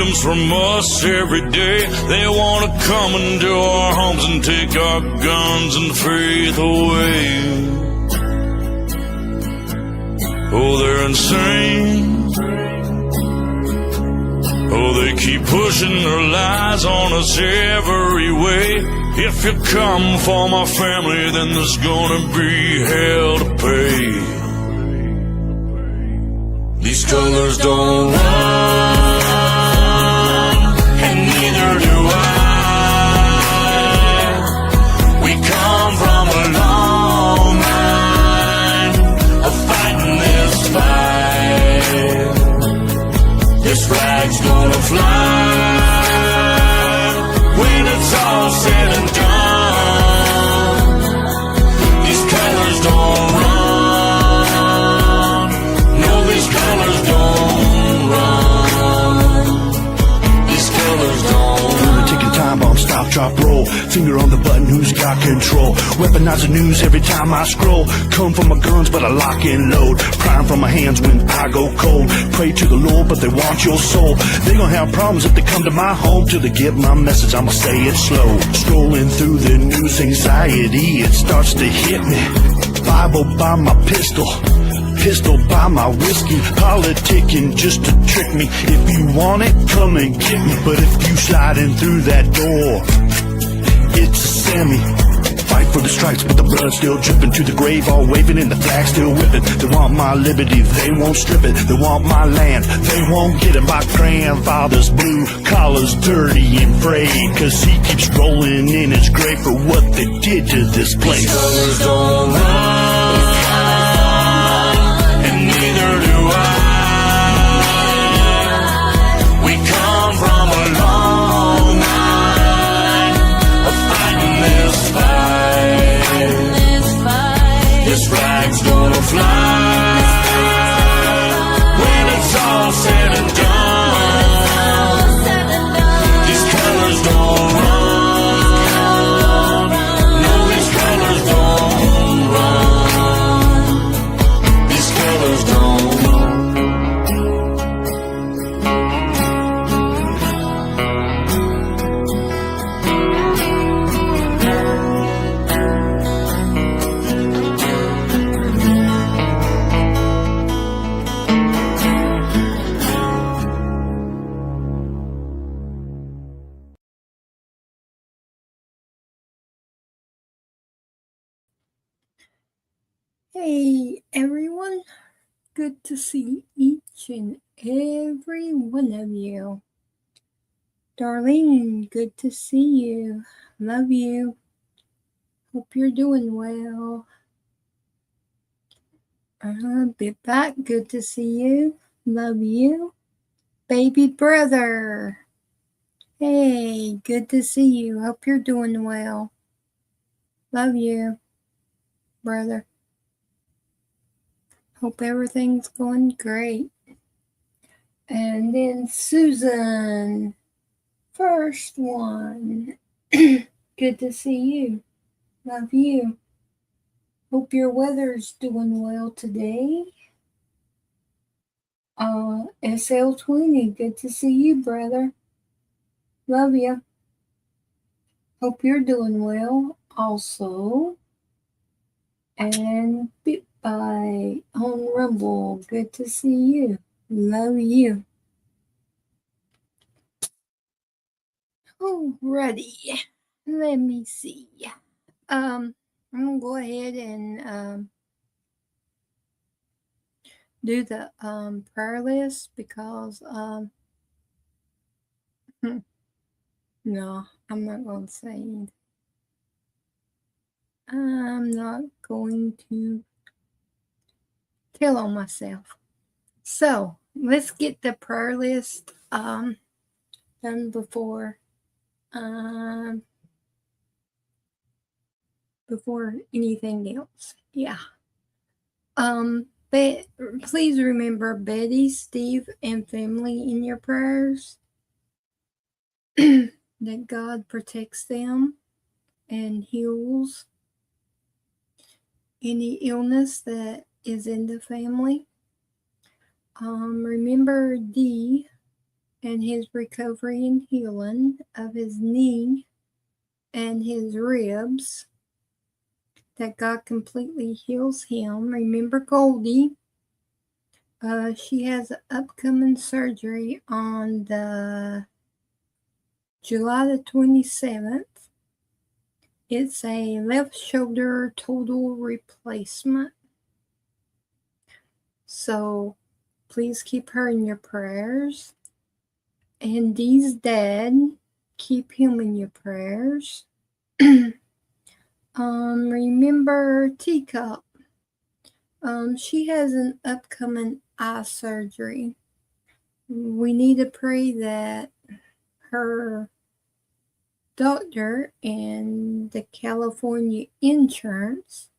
demands from us every day. They want to come into our homes and take our guns and faith away. Oh, they're insane. Oh, they keep pushing their lies on us every way. If you come for my family, then there's gonna be hell to pay. These colors don't run, and neither do I. We come from a long line of fighting this fight. This flag's gonna fly when it's all said and done. These colors don't run. No, these colors don't run. These colors don't run. Ticking time bomb, stop, drop, roll. Finger on the button, who's got control? Weaponize the news every time I scroll. Come from my guns, but I lock and load. Prime from my hands when I go cold. Pray to the Lord, but they want your soul. They gonna have problems if they come to my home. Till they get my message, I'ma say it slow. Scrolling through the news, anxiety, it starts to hit me. Bible by my pistol by my whiskey. Politicking just to trick me. If you want it, come and get me. But if you sliding through that door, it's a Sammy. Fight for the stripes, but the blood still dripping. To the grave, all waving and the flag still whipping. They want my liberty, they won't strip it. They want my land, they won't get it. My grandfather's blue collar's dirty and frayed, cause he keeps rolling in his grave for what they did to this place. These colors don't run, and neither do I. We come from a long line of fighting this fight. This flag's gonna fly when it's all said and done. These colors don't run. No, these colors don't run. These colors don't run. Hey everyone, good to see each and every one of you. Darlene, good to see you. Love you. Hope you're doing well. Be back, good to see you. Love you. Baby brother. Hey, good to see you. Hope you're doing well. Love you, brother. Hope everything's going great. And then Susan, first one. Good to see you. Love you. Hope your weather's doing well today. SL20, good to see you, brother. Love you. Hope you're doing well also. And Bye on Rumble. Good to see you. Love you. Alrighty. Let me see. I'm gonna go ahead and do the prayer list because no, I'm not gonna say anything. I'm not going to tell on myself. So let's get the prayer list done before anything else. Yeah. But please remember Betty, Steve, and family in your prayers. That God protects them and heals any illness that is in the family. Remember Dee and his recovery and healing of his knee and his ribs, that God completely heals him. Remember Goldie, she has an upcoming surgery on the July the 27th. It's a left shoulder total replacement. So please keep her in your prayers. And Dee's dad, keep him in your prayers. Remember Teacup. She has an upcoming eye surgery. We need to pray that her doctor and the California insurance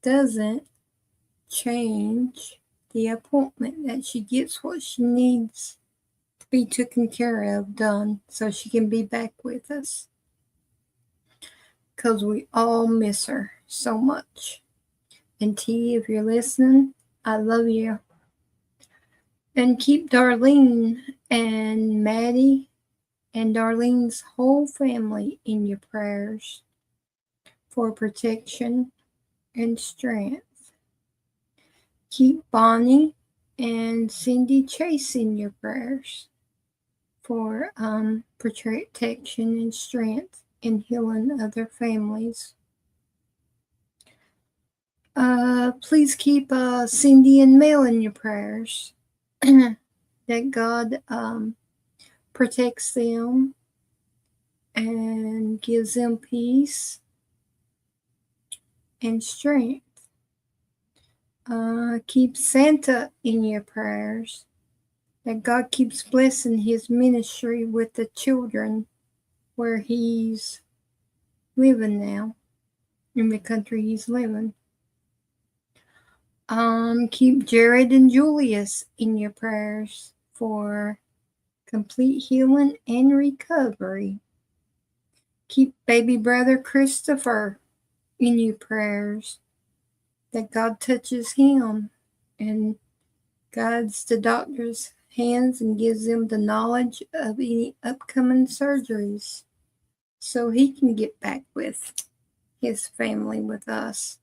doesn't change the appointment, that she gets what she needs to be taken care of done so she can be back with us, because we all miss her so much. And T, if you're listening, I love you. And keep Darlene and Maddie and Darlene's whole family in your prayers for protection and strength. Keep Bonnie and Cindy Chase in your prayers for protection and strength in healing other families. Please keep Cindy and Mel in your prayers, that God protects them and gives them peace and strength. Keep Santa in your prayers, that God keeps blessing his ministry with the children where he's living now, in the country he's living. Keep Jared and Julius in your prayers for complete healing and recovery. Keep baby brother Christopher in your prayers, that God touches him and guides the doctor's hands and gives them the knowledge of any upcoming surgeries so he can get back with his family, with us.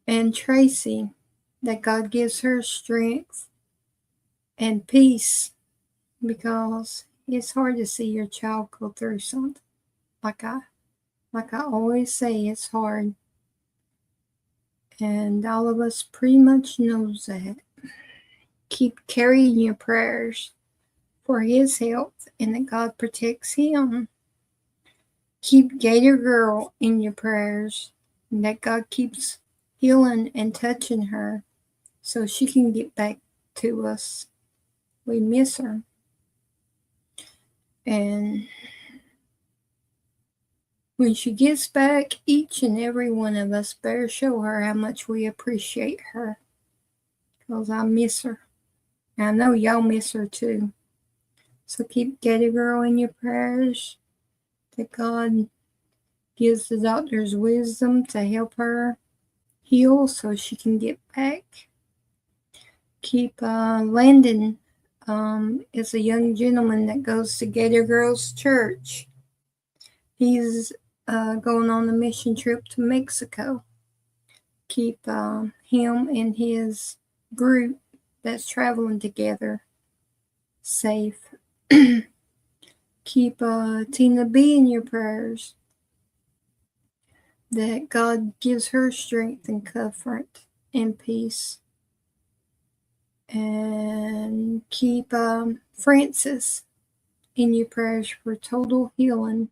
And Tracy, that God gives her strength and peace, because it's hard to see your child go through something. Like I always say, it's hard. And all of us pretty much knows that. Keep carrying your prayers for his health and that God protects him. Keep Gator Girl in your prayers and that God keeps healing and touching her so she can get back to us. We miss her. And when she gets back, each and every one of us better show her how much we appreciate her, because I miss her. And I know y'all miss her too. So keep Gator Girl in your prayers, that God gives the doctors wisdom to help her heal so she can get back. Keep Landon is a young gentleman that goes to Gator Girls Church. He's going on a mission trip to Mexico. Keep him and his group that's traveling together safe. Keep Tina B in your prayers, that God gives her strength and comfort and peace. And keep Francis in your prayers for total healing,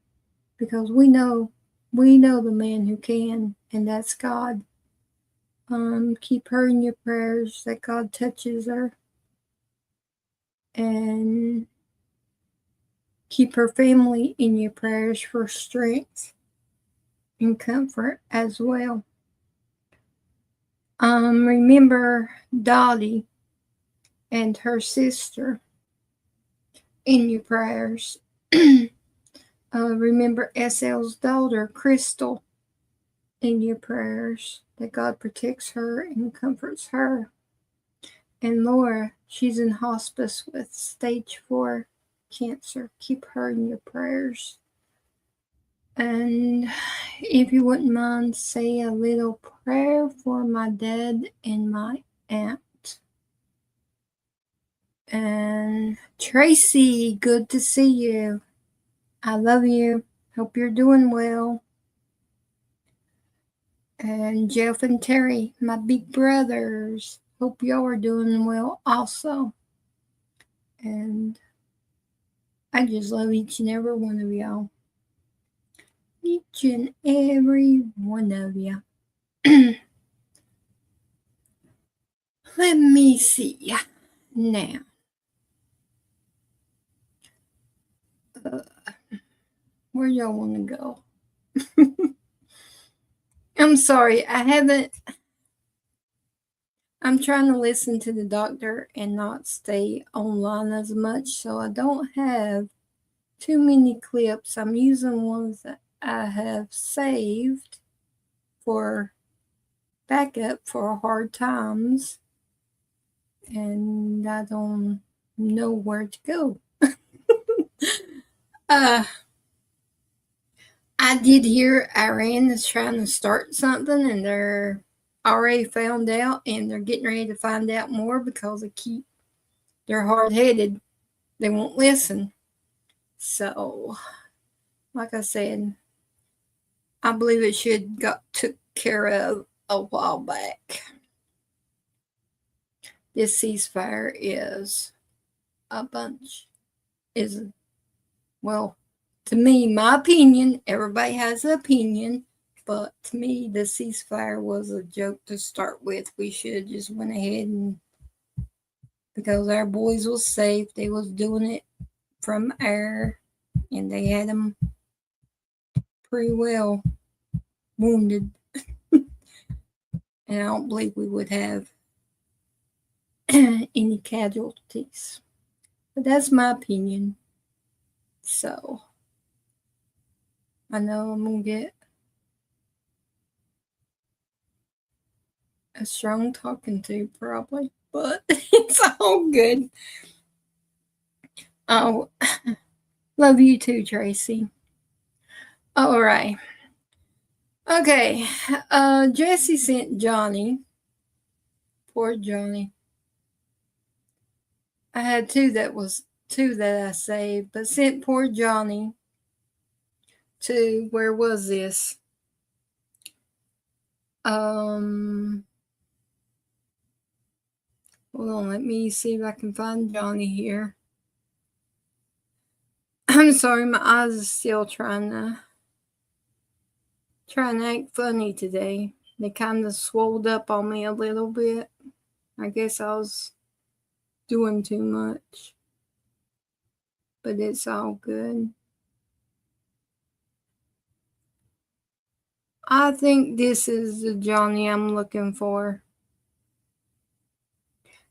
because we know the man who can, and that's God. Keep her in your prayers, that God touches her. And keep her family in your prayers for strength and comfort as well. Remember Dottie and her sister in your prayers. Remember SL's daughter, Crystal, in your prayers, that God protects her and comforts her. And Laura, she's in hospice with stage 4 cancer. Keep her in your prayers. And if you wouldn't mind, say a little prayer for my dad and my aunt. And Tracy, good to see you. I love you. Hope you're doing well. And Jeff and Terry, my big brothers. Hope y'all are doing well also. And I just love each and every one of y'all. Each and every one of you. Let me see. Now. Where y'all want to go? I'm sorry, I'm trying to listen to the doctor and not stay online as much, so I don't have too many clips. I'm using ones that I have saved for backup for hard times, and I don't know where to go. I did hear Iran is trying to start something, and they're already found out, and they're getting ready to find out more because they're hard-headed. They won't listen. So, like I said, I believe it should got took care of a while back. This ceasefire is well, to me, my opinion, everybody has an opinion, but to me, the ceasefire was a joke to start with. We should have just went ahead and, because our boys was safe, they was doing it from air, and they had them pretty well wounded. And I don't believe we would have any casualties. But that's my opinion. So, I know I'm going to get a strong talking to probably, but it's all good. Oh, love you too, Tracy. All right. Okay. Jesse sent Johnny. Poor Johnny. I had two that I saved, but sent poor Johnny to, where was this? Hold on, let me see if I can find Johnny here. I'm sorry, my eyes are still trying to act funny today. They kind of swolled up on me a little bit. I guess I was doing too much. But it's all good. I think this is the Johnny I'm looking for.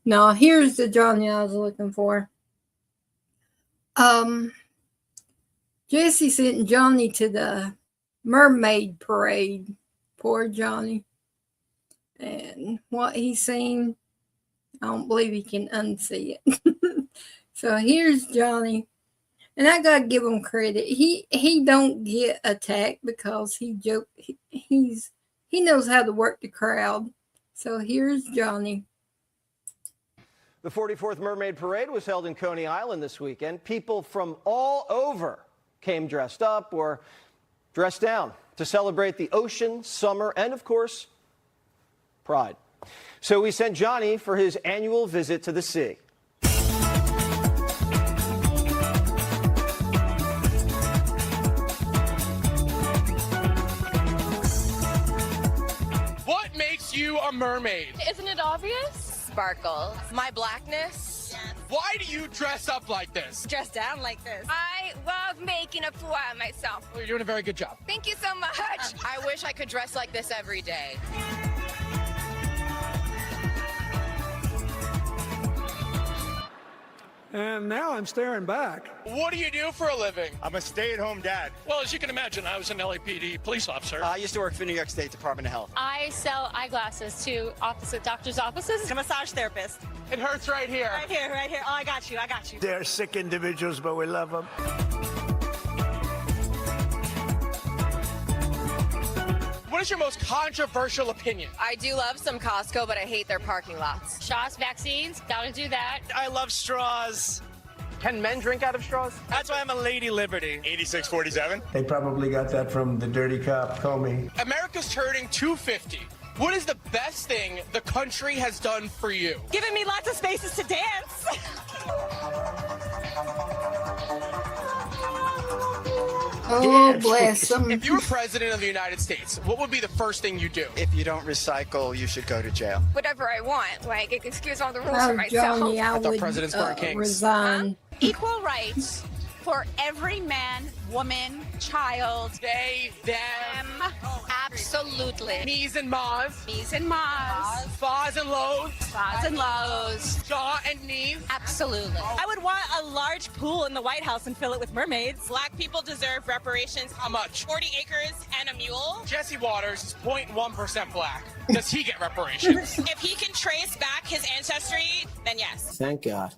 No, here's the Johnny I was looking for. Jesse sent Johnny to the mermaid parade. Poor Johnny. And what he's seen, I don't believe he can unsee it. So here's Johnny. And I gotta give him credit. He don't get attacked because he knows how to work the crowd. So here's Johnny. The 44th Mermaid Parade was held in Coney Island this weekend. People from all over came dressed up or dressed down to celebrate the ocean, summer, and of course, pride. So we sent Johnny for his annual visit to the sea. What makes you a mermaid? Isn't it obvious? Sparkles. My blackness. Why do you dress up like this? Dress down like this. I love making a fool out of myself. Well, you're doing a very good job. Thank you so much. I wish I could dress like this every day. and now I'm staring back. What do you do for a living? I'm a stay-at-home dad. Well, as you can imagine, I was an LAPD police officer. I used to work for New York State Department of Health. I sell eyeglasses to doctors' offices. A massage therapist. It hurts right here. Right here, right here. Oh, I got you. They're sick individuals, but we love them. What is your most controversial opinion? I do love some Costco, but I hate their parking lots. Shots, vaccines, gotta do that. I love straws. Can men drink out of straws? That's why I'm a Lady Liberty. 8647. They probably got that from the dirty cop, Comey. America's turning 250. What is the best thing the country has done for you? Giving me lots of spaces to dance. Oh, bless them. If you were president of the United States, what would be the first thing you do? If you don't recycle, you should go to jail. Whatever I want. Like, excuse all the rules Oh, for myself. Johnny, I thought would presidents weren't kings. resign. Equal rights for every man, woman, child. They, them, Absolutely. me's and ma's, Me's and ma's. fa's and lo's, Fa's and lows. jaw and knees. Absolutely. I would want a large pool in the White House and fill it with mermaids. Black people deserve reparations. How much? 40 acres and a mule. Jesse Waters is 0.1% black. Does he get reparations? If he can trace back his ancestry, then yes. Thank God.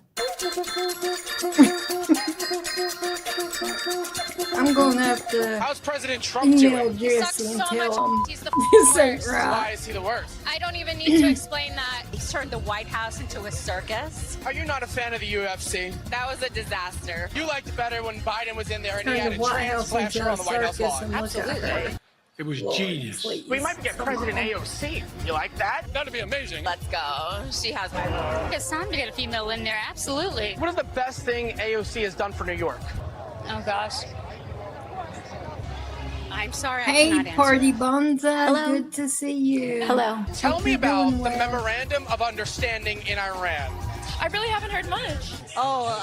I'm going to have to How's President Trump email doing? Jesse and tell him He's the this ain't worst. Why right. is he the worst? I don't even need to explain that. He's turned the White House into a circus. Are you not a fan of the UFC? That was a disaster. You liked it better when Biden was in there and he Turn had the a White trans House flasher into on a the White House circus lawn. and look at her. It was genius. Please. We might get President AOC. You like that? That'd be amazing. Let's go. She has my vote. It's time to get a female in there. Absolutely. What is the best thing AOC has done for New York? Oh, gosh. I'm sorry. Hey, Party Bonza. Hello. Good to see you. Hello. Tell me you're about doing the well. Memorandum of Understanding in Iran. I really haven't heard much. Oh,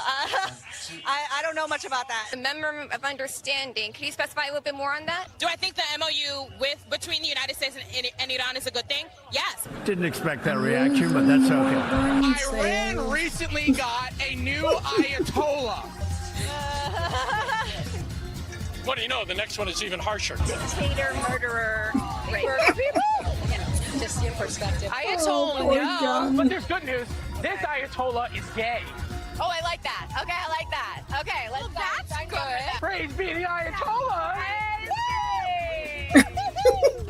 I don't know much about that. The Memorandum of Understanding. Can you specify a little bit more on that? Do I think the MOU between the United States and Iran is a good thing? Yes. Didn't expect that reaction, but that's okay. Iran recently got a new Ayatollah. What do you know? The next one is even harsher. Dictator, murderer, raper. Just in perspective. Oh, poor John. But there's good news. This Ayatollah is gay. Oh, I like that. Okay, I like that. Okay, let's go. That's good. Praise be the Ayatollah.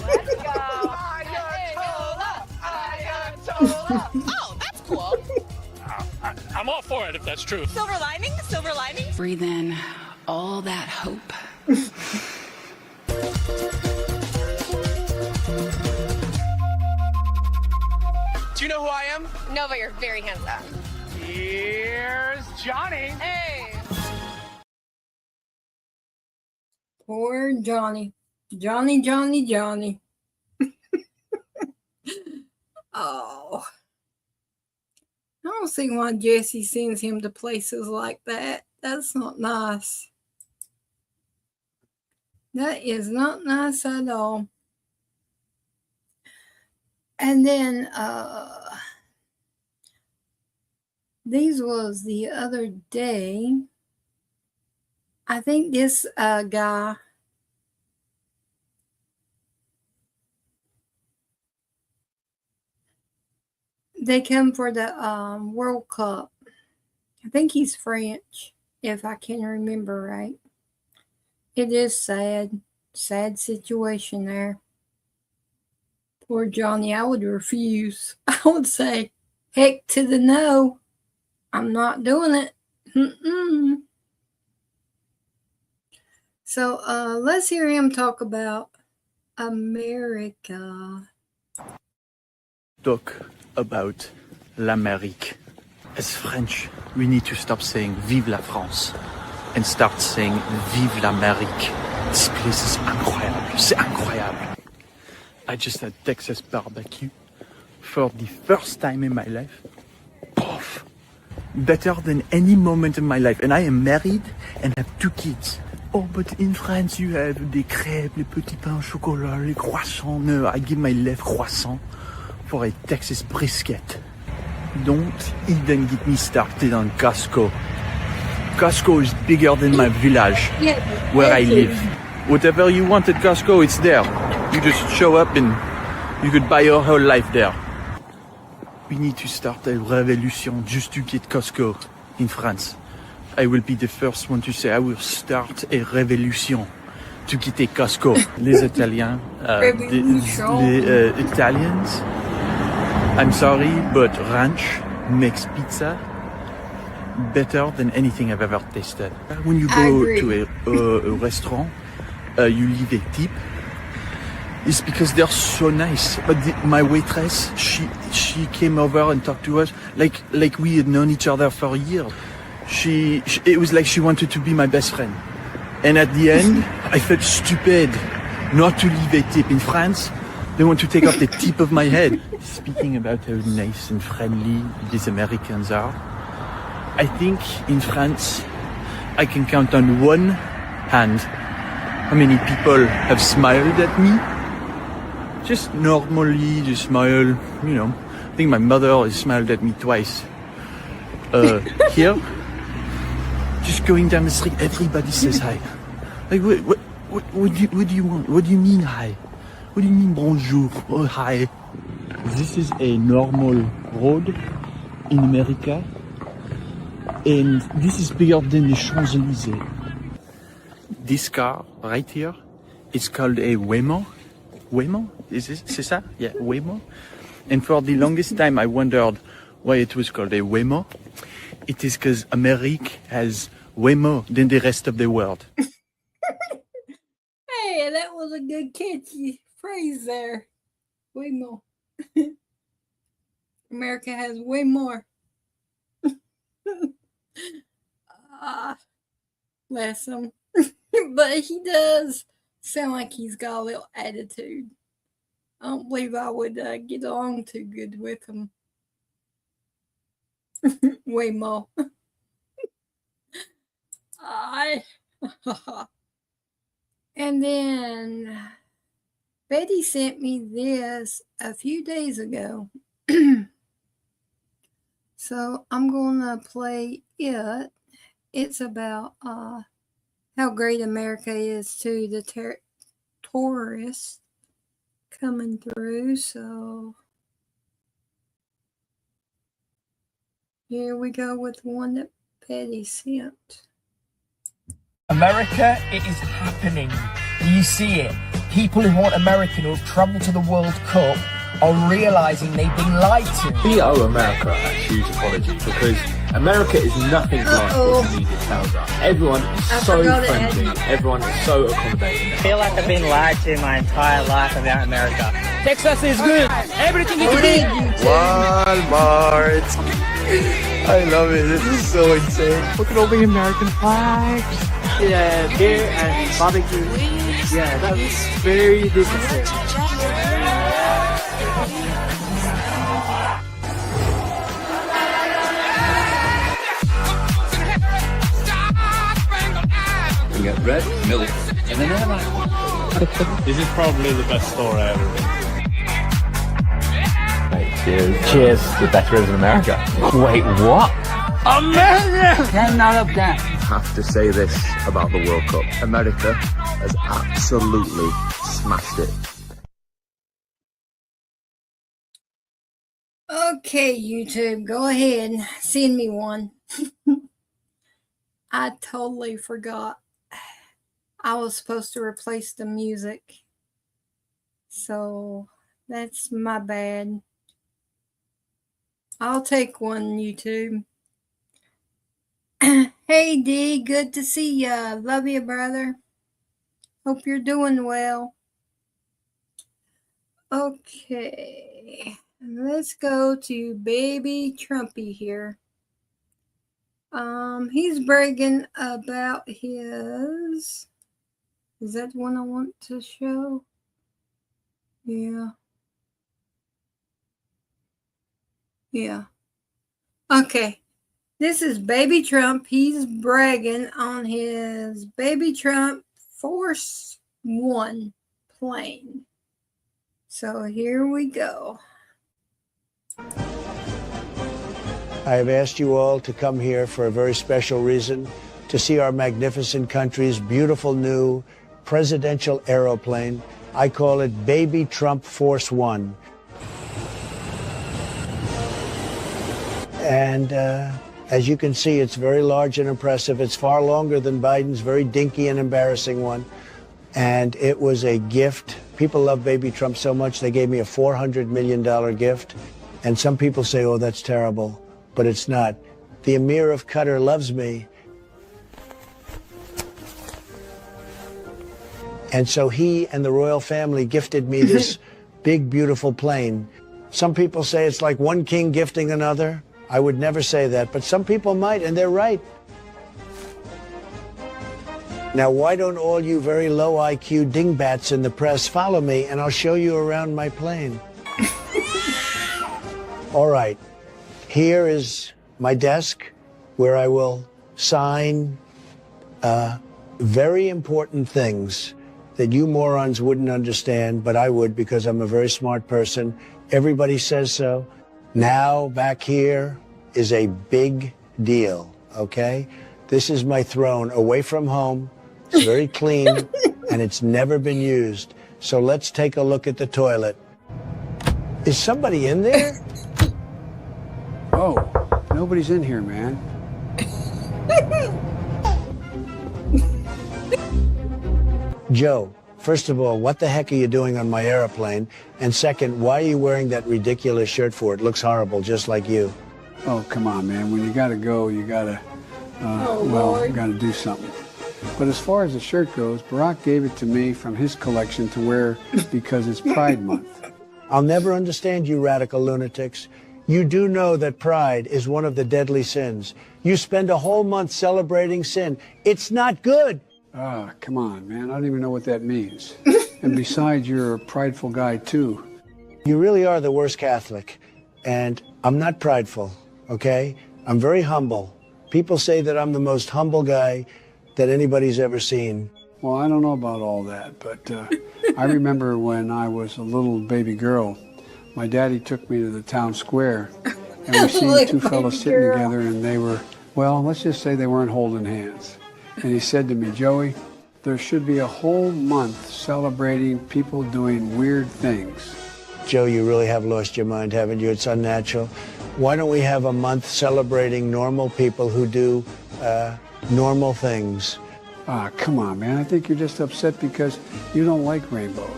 Let's go. Ayatollah. Ayatollah. Oh, that's cool. I'm all for it if that's true. Silver lining, silver lining. Breathe in all that hope. Do you know who I am? No, but you're very handsome. Here's Johnny. Hey. Poor Johnny. Johnny. Oh. I don't see why Jesse sends him to places like that. That's not nice. That is not nice at all. And then these was the other day. I think this guy, they come for the World Cup. I think he's French, if I can remember right. It is sad situation there. Poor Johnny, I would refuse. I would say, heck to the no. I'm not doing it. Mm-mm. So let's hear him talk about America. Talk about l'Amérique. As French, we need to stop saying Vive la France and start saying Vive l'Amérique. This place is incroyable. C'est incroyable. I just had Texas barbecue for the first time in my life. Poof. Better than any moment in my life. And I am married and have 2 kids. Oh, but in France you have des crêpes, les petits pains au chocolat, les croissants. No, I give my left croissant for a Texas brisket. Don't even get me started on Costco. Costco is bigger than my village where I live. Whatever you want at Costco, it's there. You just show up and you could buy your whole life there. We need to start a revolution just to get Costco in France. I will be the first one to say I will start a revolution to quitter Costco. Les Italiens, the Italians, I'm sorry, but ranch makes pizza better than anything I've ever tasted. When you go to a restaurant, you leave a tip. It's because they're so nice. But my waitress, she came over and talked to us like we had known each other for years. It was like she wanted to be my best friend. And at the end, I felt stupid not to leave a tip. In France, they want to take off the tip of my head. Speaking about how nice and friendly these Americans are, I think in France, I can count on one hand how many people have smiled at me. Just normally, just smile, you know. I think my mother has smiled at me twice. Here, just going down the street, everybody says hi. Like, what do you want? What do you mean hi? What do you mean bonjour? Oh, hi. This is a normal road in America. And this is bigger than the Champs-Élysées. This car right here is called a Waymo. Waymo? C'est ça? Yeah, Waymo. And for the longest time I wondered why it was called a Waymo. It is because America has way more than the rest of the world. Hey, that was a good catchy phrase there. Way more. America has way more. Bless him. But he does sound like he's got a little attitude. I don't believe I would get along too good with him. Way more. And then Betty sent me this a few days ago. So I'm going to play it. It's about how great America is to the tourists coming through. So here we go with one that Betty sent. America, it is happening. You see it. People who want America who have travelled to the World Cup are realising they've been lied to. We owe America a huge apology because America is nothing like what the media tells us. Everyone is so friendly. Everyone is so accommodating. I feel like I've been lied to my entire life about America. Texas is good. Everything is good. Walmart. I love it. This is so insane. Look at all the American flags. Yeah, beer and barbecue. Yeah, that was very different. You get red, milk, and then airline. This is probably the best store I ever been. Cheers. Cheers. The best ribs in America. Wait, what? Amazing! 10 out of 10. I have to say this about the World Cup. America has absolutely smashed it. Okay, YouTube, go ahead and send me one. I totally forgot. I was supposed to replace the music. So that's my bad. I'll take one, YouTube. Hey, D, good to see ya. Love you, brother. Hope you're doing well. Okay, let's go to Baby Trumpy here. He's bragging about his... Is that the one I want to show? Yeah. Yeah. Okay. This is Baby Trump. He's bragging on his Baby Trump Force 1 plane. So here we go. I have asked you all to come here for a very special reason, to see our magnificent country's beautiful new presidential aeroplane. I call it Baby Trump Force One. And as you can see, it's very large and impressive. It's far longer than Biden's very dinky and embarrassing one. And it was a gift. People love Baby Trump so much, they gave me a $400 million gift. And some people say, oh, that's terrible. But it's not. The Emir of Qatar loves me. And so he and the royal family gifted me this big, beautiful plane. Some people say it's like one king gifting another. I would never say that, but some people might, and they're right. Now, why don't all you very low IQ dingbats in the press follow me, and I'll show you around my plane. All right, here is my desk where I will sign very important things that you morons wouldn't understand, but I would because I'm a very smart person. Everybody says so. Now, back here is a big deal, okay? This is my throne away from home. It's very clean, and it's never been used. So let's take a look at the toilet. Is somebody in there? Oh, nobody's in here, man. Joe, first of all, what the heck are you doing on my airplane? And second, why are you wearing that ridiculous shirt for? It looks horrible, just like you. Oh, come on, man. When you gotta go, you gotta, you gotta do something. But as far as the shirt goes, Barack gave it to me from his collection to wear because it's Pride Month. I'll never understand you radical lunatics. You do know that pride is one of the deadly sins. You spend a whole month celebrating sin. It's not good. Ah, come on, man. I don't even know what that means. And besides, you're a prideful guy, too. You really are the worst Catholic. And I'm not prideful, okay? I'm very humble. People say that I'm the most humble guy that anybody's ever seen. Well, I don't know about all that, but I remember when I was a little baby girl, my daddy took me to the town square, and we seen two fellows sitting together, and they were, well, let's just say they weren't holding hands. And he said to me, Joey, there should be a whole month celebrating people doing weird things. Joe, you really have lost your mind, haven't you? It's unnatural. Why don't we have a month celebrating normal people who do normal things? Ah, come on, man. I think you're just upset because you don't like rainbows.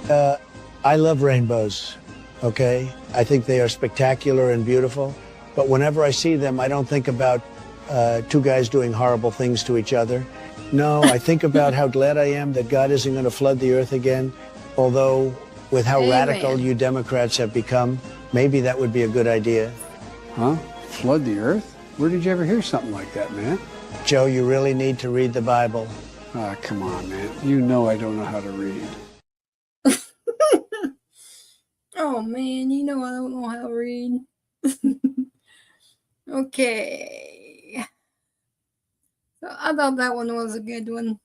I love rainbows, okay? I think they are spectacular and beautiful. But whenever I see them, I don't think about two guys doing horrible things to each other. No, I think about how glad I am that God isn't going to flood the earth again. Although, with how radical you Democrats have become, maybe that would be a good idea. Huh? Flood the earth? Where did you ever hear something like that, man? Joe, you really need to read the Bible. Ah, come on, man. You know I don't know how to read. Oh, man, you know I don't know how to read. Okay. So I thought that one was a good one.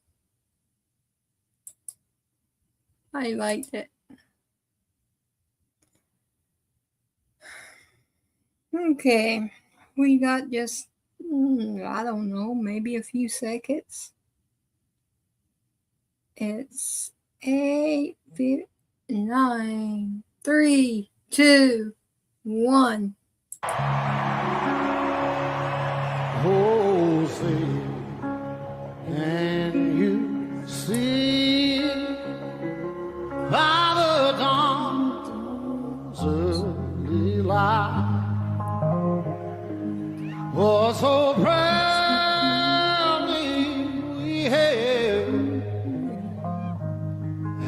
I liked it. Okay. We got just, I don't know, maybe a few seconds. It's 8:59. 3, 2, 1. Oh, say, and you see by the dawn's early light was so proudly we hailed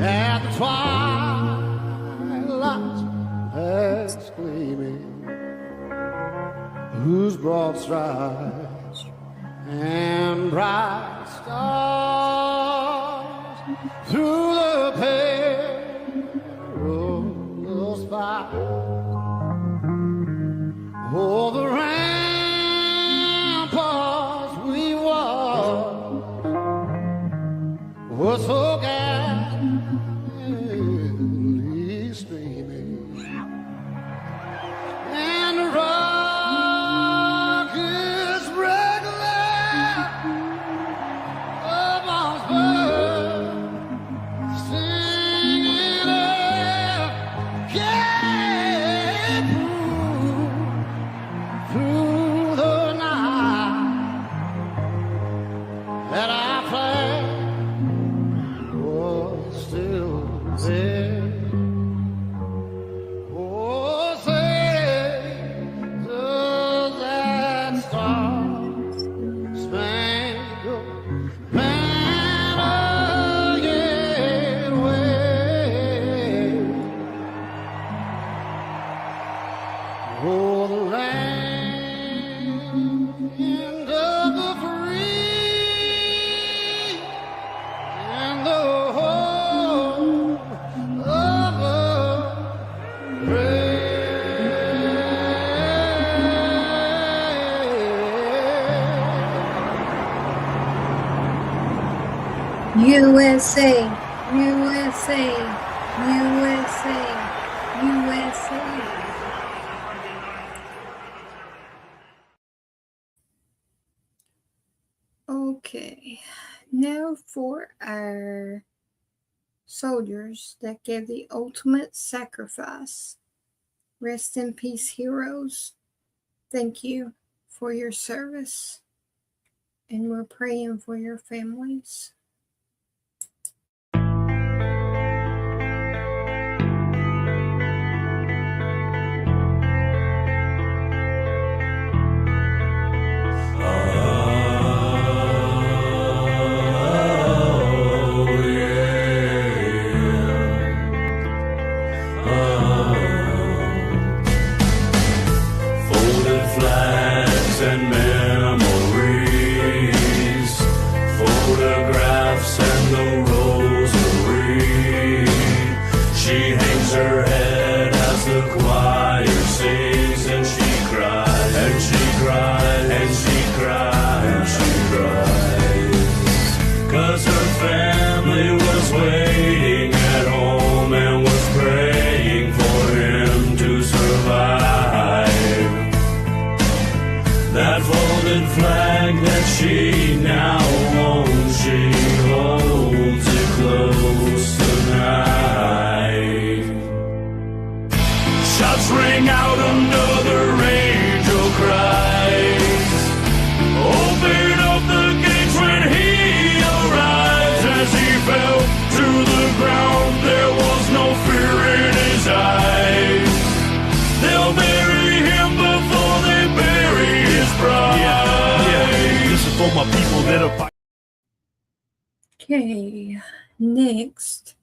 at the twilight's last gleaming, whose broad stripes and bright stars through the perilous fight. Oh, the ramparts we walked were so gallantly streaming, and the road USA, USA, USA, USA. Okay, now for our soldiers that gave the ultimate sacrifice. Rest in peace, heroes. Thank you for your service, and we're praying for your families. She now owns, she holds it close tonight. Shots ring out, another angel cries. Open up the gates when he arrives. As he fell to the ground, there was no fear in his eyes. They'll bury him before they bury his bride. For my people that are fighting. Okay, next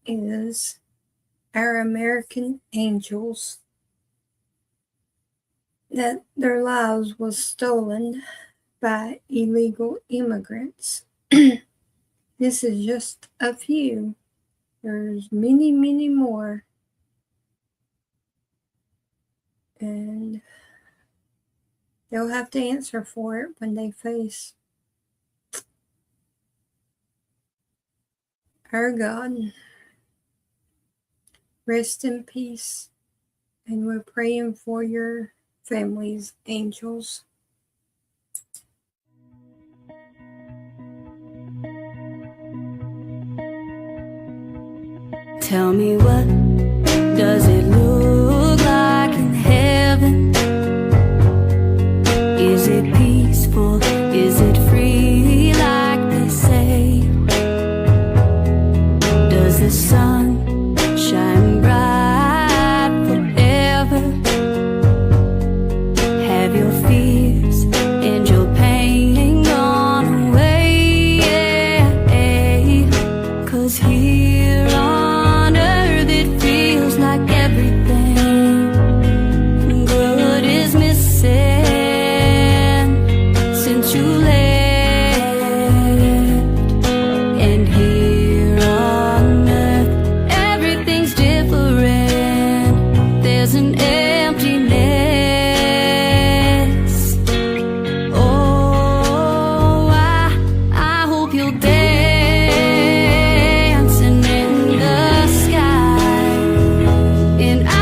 is our American angels that their lives was stolen by illegal immigrants. This is just a few. There's many, many more. And they'll have to answer for it when they face our God. Rest in peace. And we're praying for your families, angels. Tell me, what does it look like in heaven? Is it peaceful? Is it free like they say? Does the sun shine bright forever? Have your fears and your pain gone away? Yeah, 'cause here on earth it feels like everything good is missing. You left, and here on earth everything's different. There's an emptiness. Oh, I hope you're dancing in the sky, and I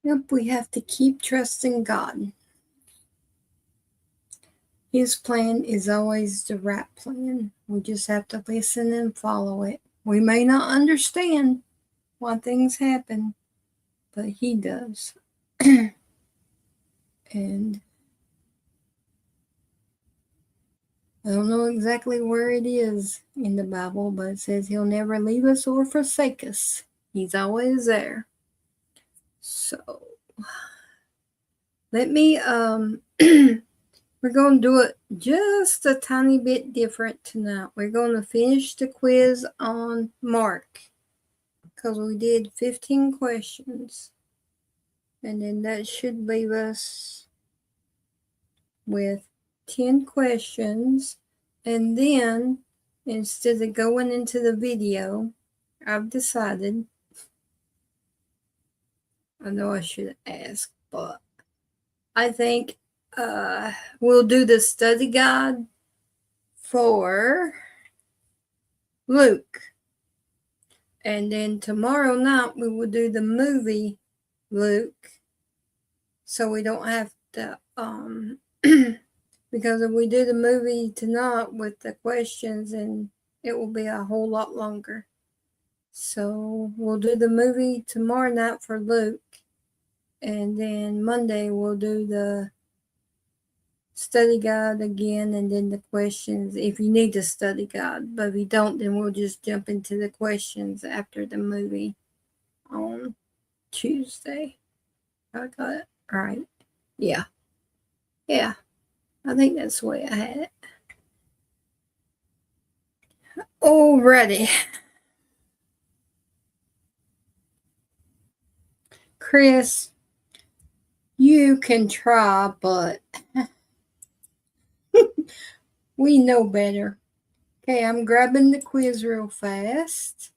Yep, we have to keep trusting God. His plan is always the right plan. We just have to listen and follow it. We may not understand why things happen, but He does. And I don't know exactly where it is in the Bible, but it says He'll never leave us or forsake us. He's always there. So, let me, we're going to do it just a tiny bit different tonight. We're going to finish the quiz on Mark, because we did 15 questions. And then that should leave us with 10 questions. And then, instead of going into the video, I've decided, I know I should ask, but I think we'll do the study guide for Luke. And then tomorrow night we will do the movie Luke. So we don't have to, because if we do the movie tonight with the questions, and it will be a whole lot longer. So we'll do the movie tomorrow night for Luke. And then Monday we'll do the study guide again, and then the questions if you need the study guide. But if you don't, then we'll just jump into the questions after the movie on Tuesday. I got it right. Yeah. I think that's the way I had it. Alrighty. Chris, you can try, but we know better. Okay, I'm grabbing the quiz real fast.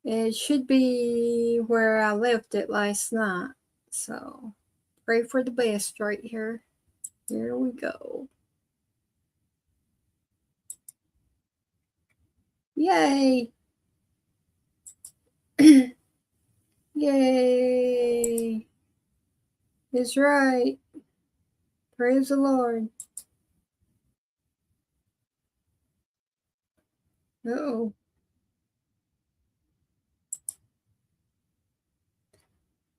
It should be where I left it last night. So, pray for the best right here. Here we go. Yay! Yay! It's right. Praise the Lord. Uh-oh.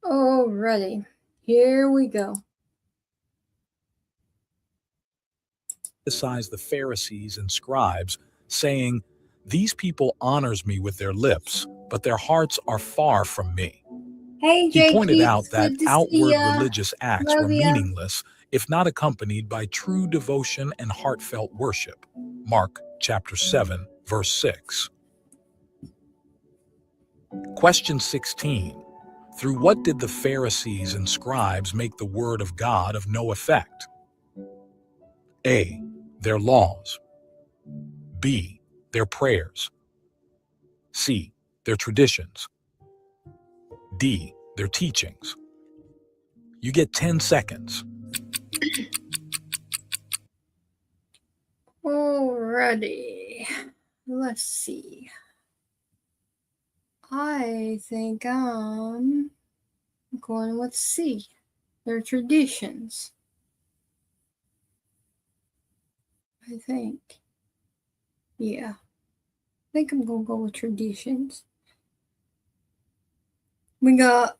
Alrighty. Here we go. Criticize the Pharisees and scribes, saying, "These people honors me with their lips, but their hearts are far from me." Hey, He pointed out that good to see outward ya. religious acts Love were ya. meaningless if not accompanied by true devotion and heartfelt worship. Mark chapter 7, verse 6. Question 16. Through what did the Pharisees and scribes make the word of God of no effect? A. Their laws. B. Their prayers. C. Their traditions. D. Their teachings. You get 10 seconds. Alrighty. Let's see. I think I'm going with C. Their traditions. I think. Yeah. I think I'm going to go with traditions. We got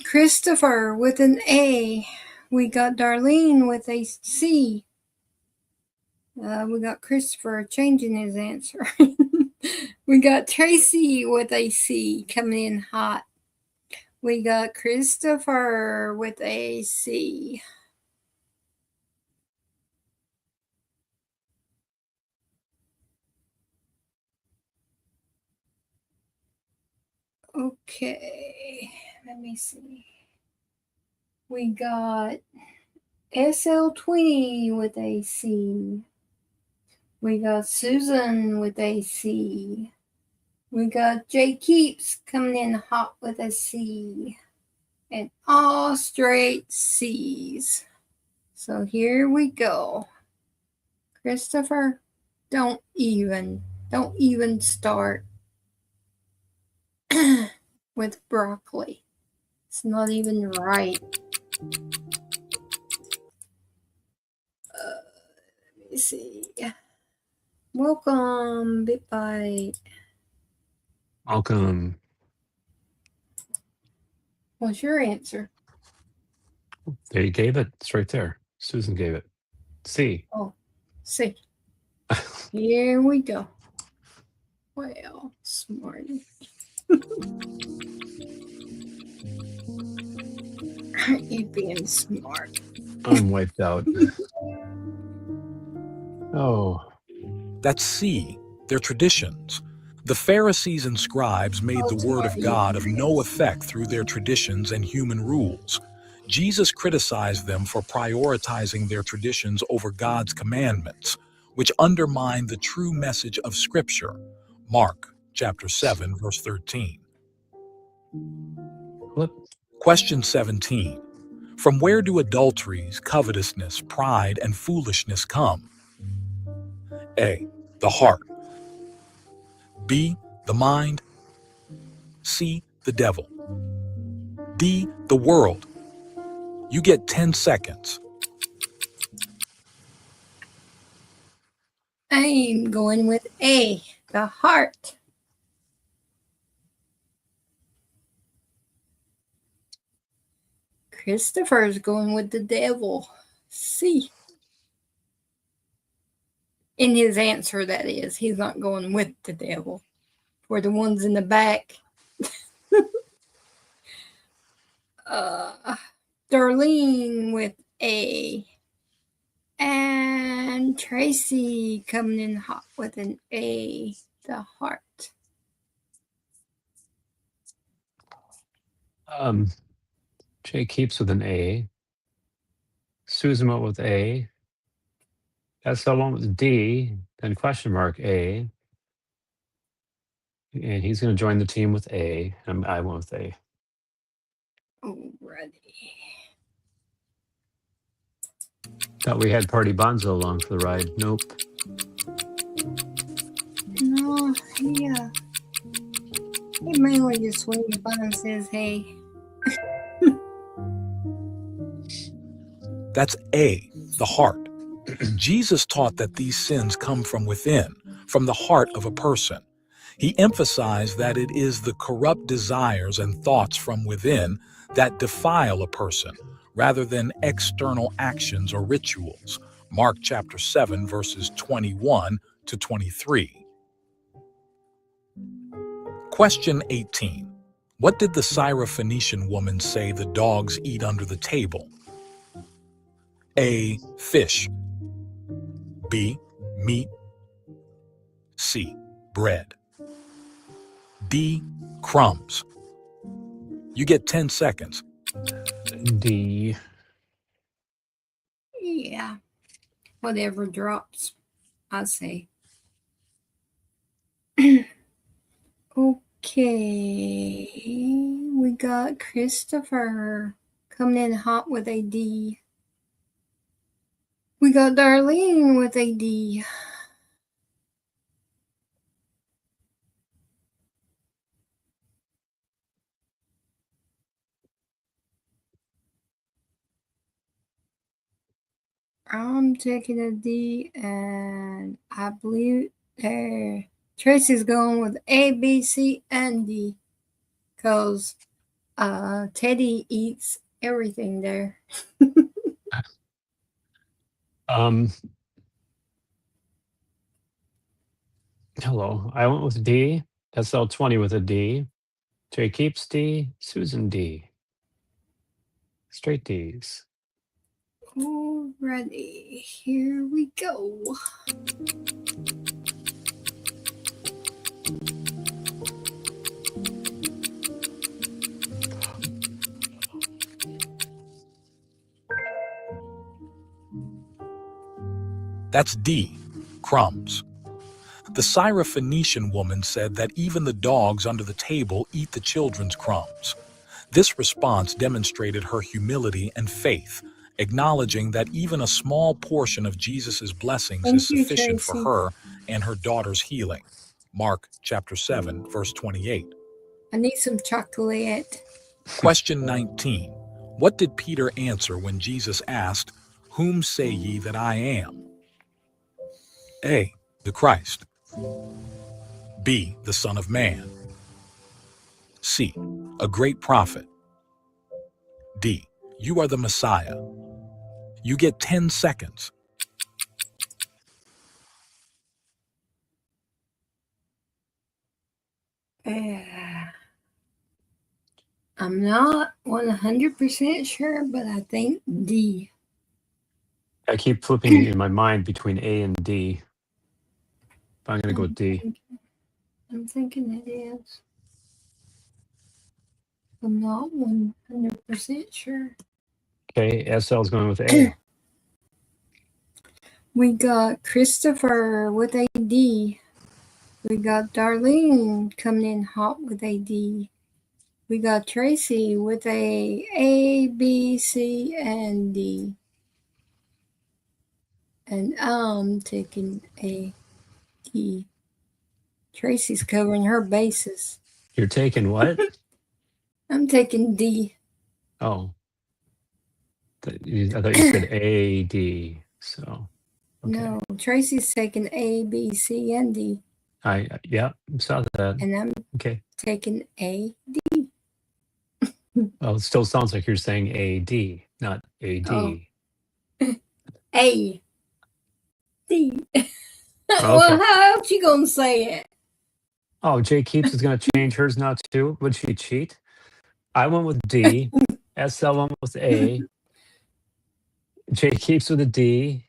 Christopher with an A. We got Darlene with a C. We got Christopher changing his answer. We got Tracy with a C coming in hot. We got Christopher with a C. Okay, let me see. We got SL20 with a C. We got Susan with a C. We got Jay Keeps coming in hot with a C. And all straight C's. So here we go. Christopher, don't even start with broccoli. It's not even right. Let me see. Welcome, Bit Bite. Welcome. What's your answer? There, you gave it. It's right there. Susan gave it. C. Oh, C. Here we go. Well, smarty. Aren't you being smart? I'm wiped out. Oh. That's C, their traditions. The Pharisees and scribes made the word of God of no effect through their traditions and human rules. Jesus criticized them for prioritizing their traditions over God's commandments, which undermine the true message of Scripture. Mark chapter 7, verse 13. Question 17. From where do adulteries, covetousness, pride, and foolishness come? A. The heart. B. The mind. C. The devil. D. The world. You get 10 seconds. I'm going with A, the heart. Christopher's going with the devil. C. In his answer, that is. He's not going with the devil. For the ones in the back. Darlene with A. And Tracy coming in hot with an A, the heart. Jay keeps with an A. Susan went with A. SL went with D, then question mark A. And he's going to join the team with A. And I went with A. Alrighty. Thought we had Party Bonzo along for the ride. Nope. No, he mainly just swings by and says, hey. That's A, the heart. Jesus taught that these sins come from within, from the heart of a person. He emphasized that it is the corrupt desires and thoughts from within that defile a person, rather than external actions or rituals. Mark chapter 7, verses 21 to 23. Question 18. What did the Syrophoenician woman say the dogs eat under the table? A. Fish. B. Meat. C. Bread. D. Crumbs. You get 10 seconds. D. Yeah. Whatever drops, I say. Okay. We got Christopher coming in hot with a D. We got Darlene with a D. I'm taking a D, and I believe Tracy's going with A, B, C, and D, because Teddy eats everything there. Hello. I went with D. SL20 with a D. Jay keeps D. Susan D. Straight D's. Alrighty, here we go. That's D. Crumbs. The Syrophoenician woman said that even the dogs under the table eat the children's crumbs. This response demonstrated her humility and faith, acknowledging that even a small portion of Jesus' blessings is sufficient for her and her daughter's healing. Mark chapter 7, verse 28. I need some chocolate. Question 19. What did Peter answer when Jesus asked, "Whom say ye that I am?" A. The Christ. B. The Son of Man. C. A great prophet. D. You are the Messiah. You get 10 seconds. I'm not 100% sure, but I think D. I keep flipping in my mind between A and D. But I'm going to go with D. I'm thinking it is. I'm not 100% sure. Okay, SL's going with A. We got Christopher with a D. We got Darlene coming in hot with a D. We got Tracy with A, B, C, and D. And I'm taking a D. Tracy's covering her bases. You're taking what? I'm taking D. Oh. I thought you said A, D. So. Okay. No, Tracy's taking A, B, C, and D. Yeah, saw that. And I'm taking A, D. Well, it still sounds like you're saying A, D, not A, D. Oh. A. D. Well, how else you gonna say it? Oh, Jay Keeps is going to change hers now too. Would she cheat? I went with D. SL went with A. Jay Keeps with a D.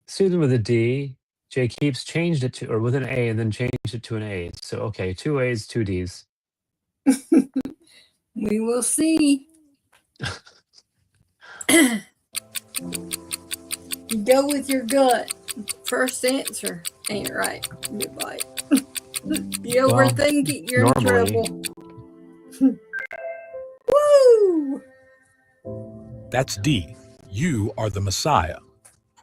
Susan with a D. Jay Keeps changed it to, or with an A, and then changed it to an A. So, okay, 2 A's, 2 D's. We will see. Go with your gut. First answer ain't right. Goodbye. You overthink it, you're in trouble. Woo! That's D. You are the Messiah.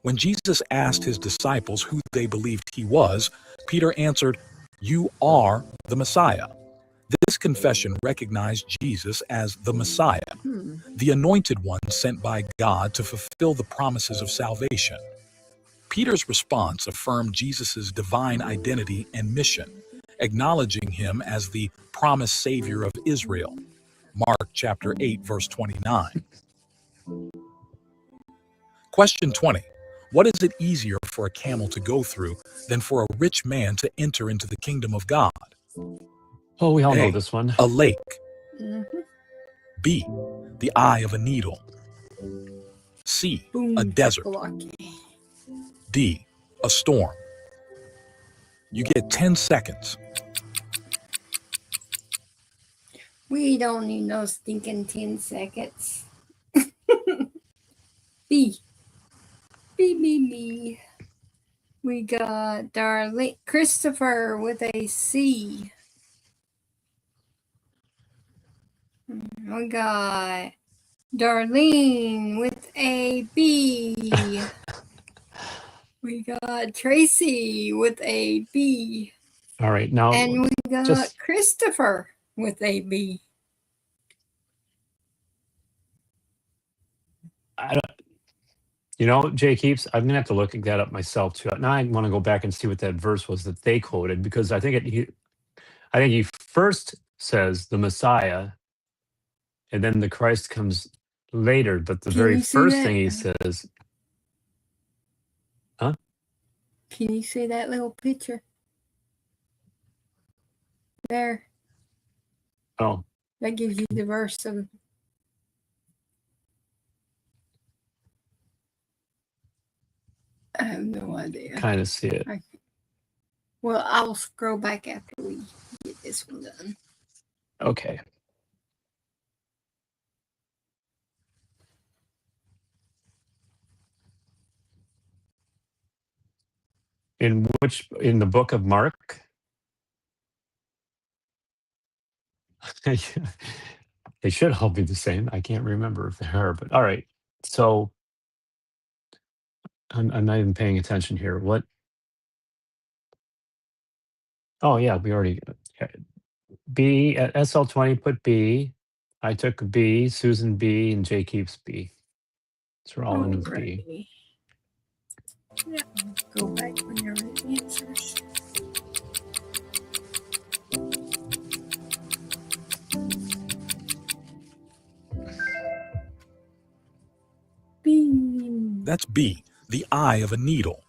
When Jesus asked his disciples who they believed he was, Peter answered, "You are the Messiah." This confession recognized Jesus as the Messiah, the anointed one sent by God to fulfill the promises of salvation. Peter's response affirmed Jesus' divine identity and mission, acknowledging him as the promised Savior of Israel. Mark chapter 8, verse 29. Question 20. What is it easier for a camel to go through than for a rich man to enter into the kingdom of God? Oh, we all A, know this one. A lake. Mm-hmm. B, the eye of a needle. C, a desert. D, a storm. You get 10 seconds. We don't need no stinking 10 seconds. B. B. We got Darlene Christopher with a C. We got Darlene with a B. We got Tracy with a B. All right, now. And we got Christopher with a B. Jay Keeps, I'm going to have to look that up myself too. Now I want to go back and see what that verse was that they quoted, because I think he first says the Messiah, and then the Christ comes later, but the very first thing he says, huh? Can you see that little picture? There. Oh. That gives you the verse of. I have no idea. Kind of see it. Well, I'll scroll back after we get this one done. Okay. In the book of Mark? They should all be the same. I can't remember if they are, but all right. So I'm not even paying attention here. What? Oh yeah, we already B at SL20 put B. I took B, Susan B, and Jay keeps B. So we're all in with B. Alrighty. Yeah, go back when you're ready answers. B. That's B, the eye of a needle.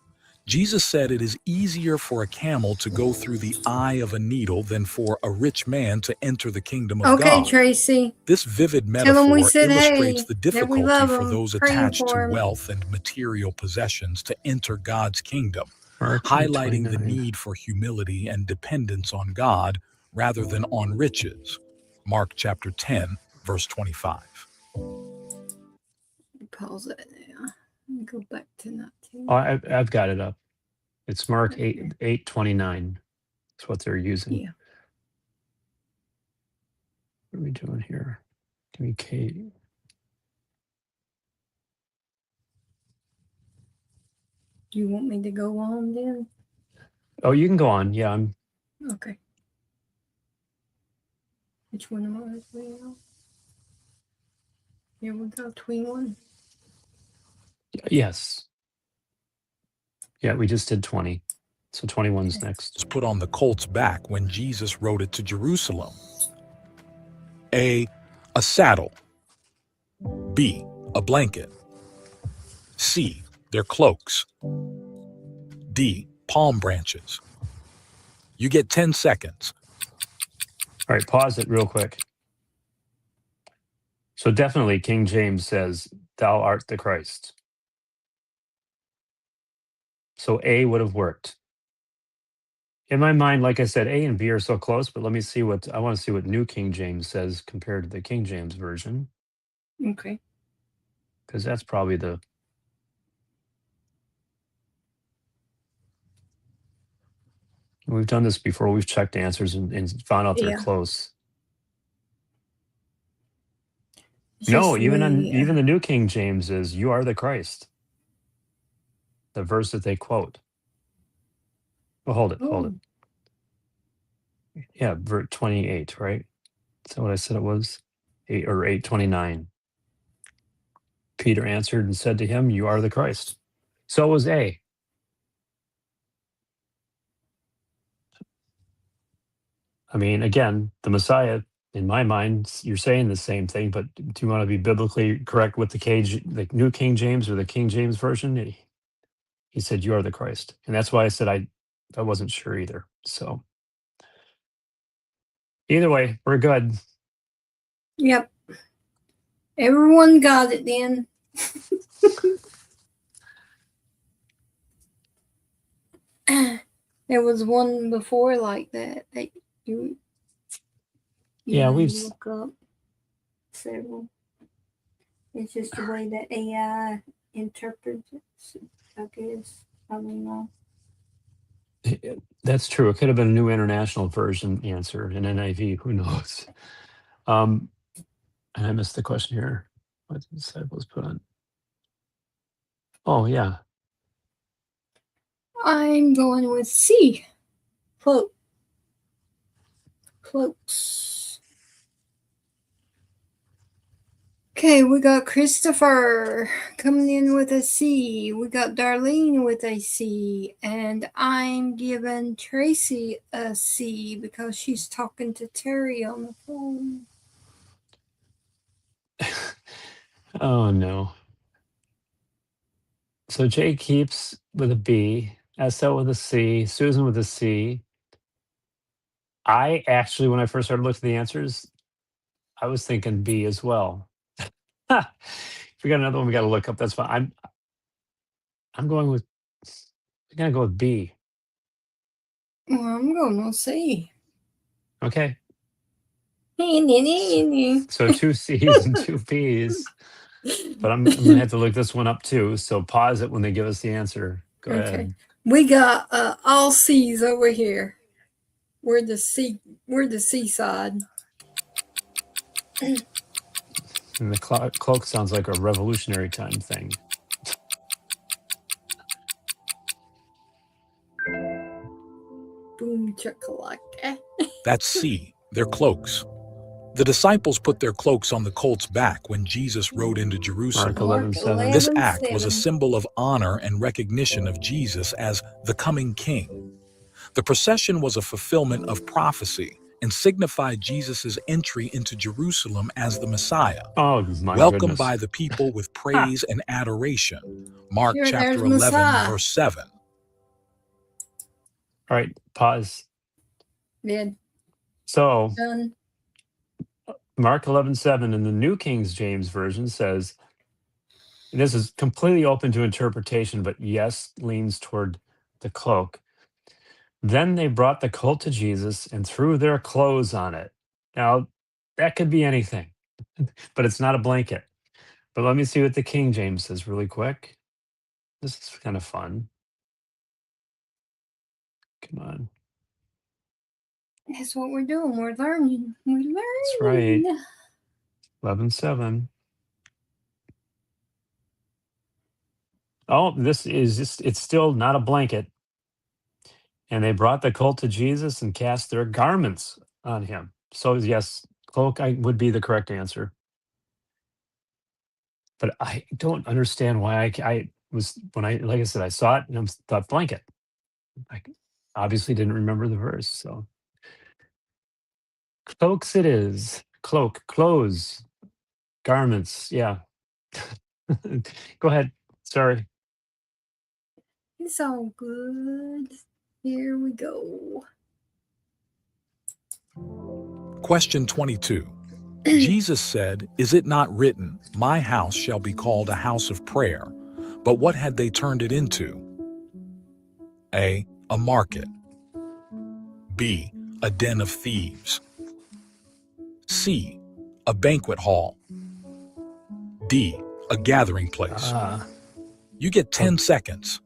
Jesus said it is easier for a camel to go through the eye of a needle than for a rich man to enter the kingdom of God. Okay, Tracy. This vivid Tell them we metaphor said illustrates hey, the that we difficulty love for them, those praying attached for to 'em. wealth and material possessions to enter God's kingdom, Mark highlighting the 29. need for humility and dependence on God rather than on riches. Mark chapter 10, verse 25. Pause it now. Go back to 19. Oh, I've got it up. It's Mark 8:29. That's what they're using. Yeah. What are we doing here? Give me Kate. Do you want me to go on then? Oh, you can go on. Yeah, I'm. Okay. Which one am I playing on? Here we go, 21. Yes. Yeah, we just did 20. So 21's next. It's put on the colt's back when Jesus rode it to Jerusalem. A saddle. B, a blanket. C, their cloaks. D, palm branches. You get 10 seconds. All right, pause it real quick. So definitely King James says, "Thou art the Christ." So A would have worked. In my mind, like I said, A and B are so close, but let me see what I want to see what New King James says compared to the King James version, Okay. because that's probably the. We've done this before. We've checked answers and found out they're Yeah. close. It's No, just even the New King James is "You are the Christ." The verse that they quote. Well, hold it. Yeah, verse 28, right? Is that what I said it was? 8:29. Peter answered and said to him, "You are the Christ." So was A. I mean, again, the Messiah, in my mind, you're saying the same thing, but do you want to be biblically correct with the New King James or the King James version? He said, "You are the Christ." And that's why I said I wasn't sure either. So either way, we're good. Yep. Everyone got it then. There was one before like that you Yeah, we've look up several. It's just the way that AI interprets it, I guess. I don't know. That's true. It could have been a New International Version answer, an NIV. Who knows? And I missed the question here. What the disciples put on? Oh yeah. I'm going with C. Cloaks. Okay, we got Christopher coming in with a C. We got Darlene with a C. And I'm giving Tracy a C because she's talking to Terry on the phone. Oh no. So Jay keeps with a B, Estelle with a C, Susan with a C. I actually, when I first started looking at the answers, I was thinking B as well. If we got another one we got to look up, that's fine. I'm going with. I'm gonna go with B. Well, I'm going to C. Okay. So 2 C's and 2 B's. But I'm gonna have to look this one up too. So pause it when they give us the answer. Go ahead. We got all C's over here. We're the seaside. And the cloak sounds like a revolutionary time thing. Boom chakalaka. That's C, their cloaks. The disciples put their cloaks on the colt's back when Jesus rode into Jerusalem. Mark 11:7. This act was a symbol of honor and recognition of Jesus as the coming king. The procession was a fulfillment of prophecy and signified Jesus' entry into Jerusalem as the Messiah, Oh, my welcomed goodness. by the people with praise and adoration. Mark Here, there's chapter 11, Messiah. verse 7. All right, pause. Did. So, Done. Mark 11:7 in the New King James Version says, and this is completely open to interpretation, but yes, leans toward the cloak. Then they brought the colt to Jesus and threw their clothes on it. Now, that could be anything, but it's not a blanket. But let me see what the King James says really quick. This is kind of fun. Come on. That's what we're doing. We're learning. We're learning. That's right. 11:7. Oh, this is just, it's still not a blanket. And they brought the colt to Jesus and cast their garments on him. So, yes, cloak would be the correct answer. But I don't understand why I was, when I, like I said, I saw it and I thought blanket. I obviously didn't remember the verse. So, cloaks it is. Cloak, clothes, garments. Yeah. Go ahead. Sorry. It's all good. Here we go. Question 22. Jesus said, "Is it not written, 'My house shall be called a house of prayer'? But what had they turned it into?" A market. B, a den of thieves. C, a banquet hall. D, a gathering place. You get 10 seconds.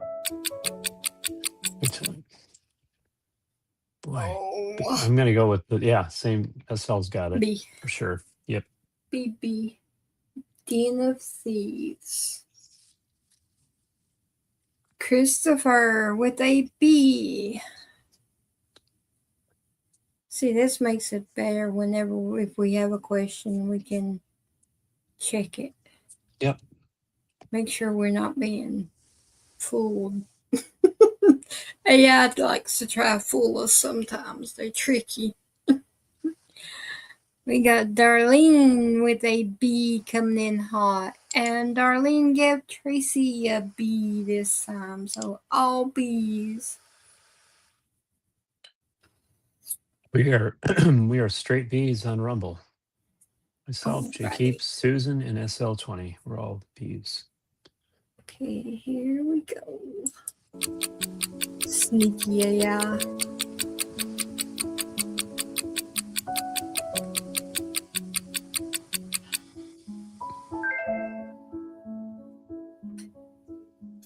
Boy, I'm going to go with same. SL's got it. B. For sure. Yep. BB. Den of Thieves. Christopher with a B. See, this makes it better if we have a question, we can check it. Yep. Make sure we're not being fooled. AI likes to try to fool us sometimes. They're tricky. We got Darlene with a B coming in hot. And Darlene gave Tracy a B this time. So all B's. We are straight B's on Rumble. Myself, Jay Keeps, Susan, and SL20. We're all B's. Okay, here we go. Sneaky AI.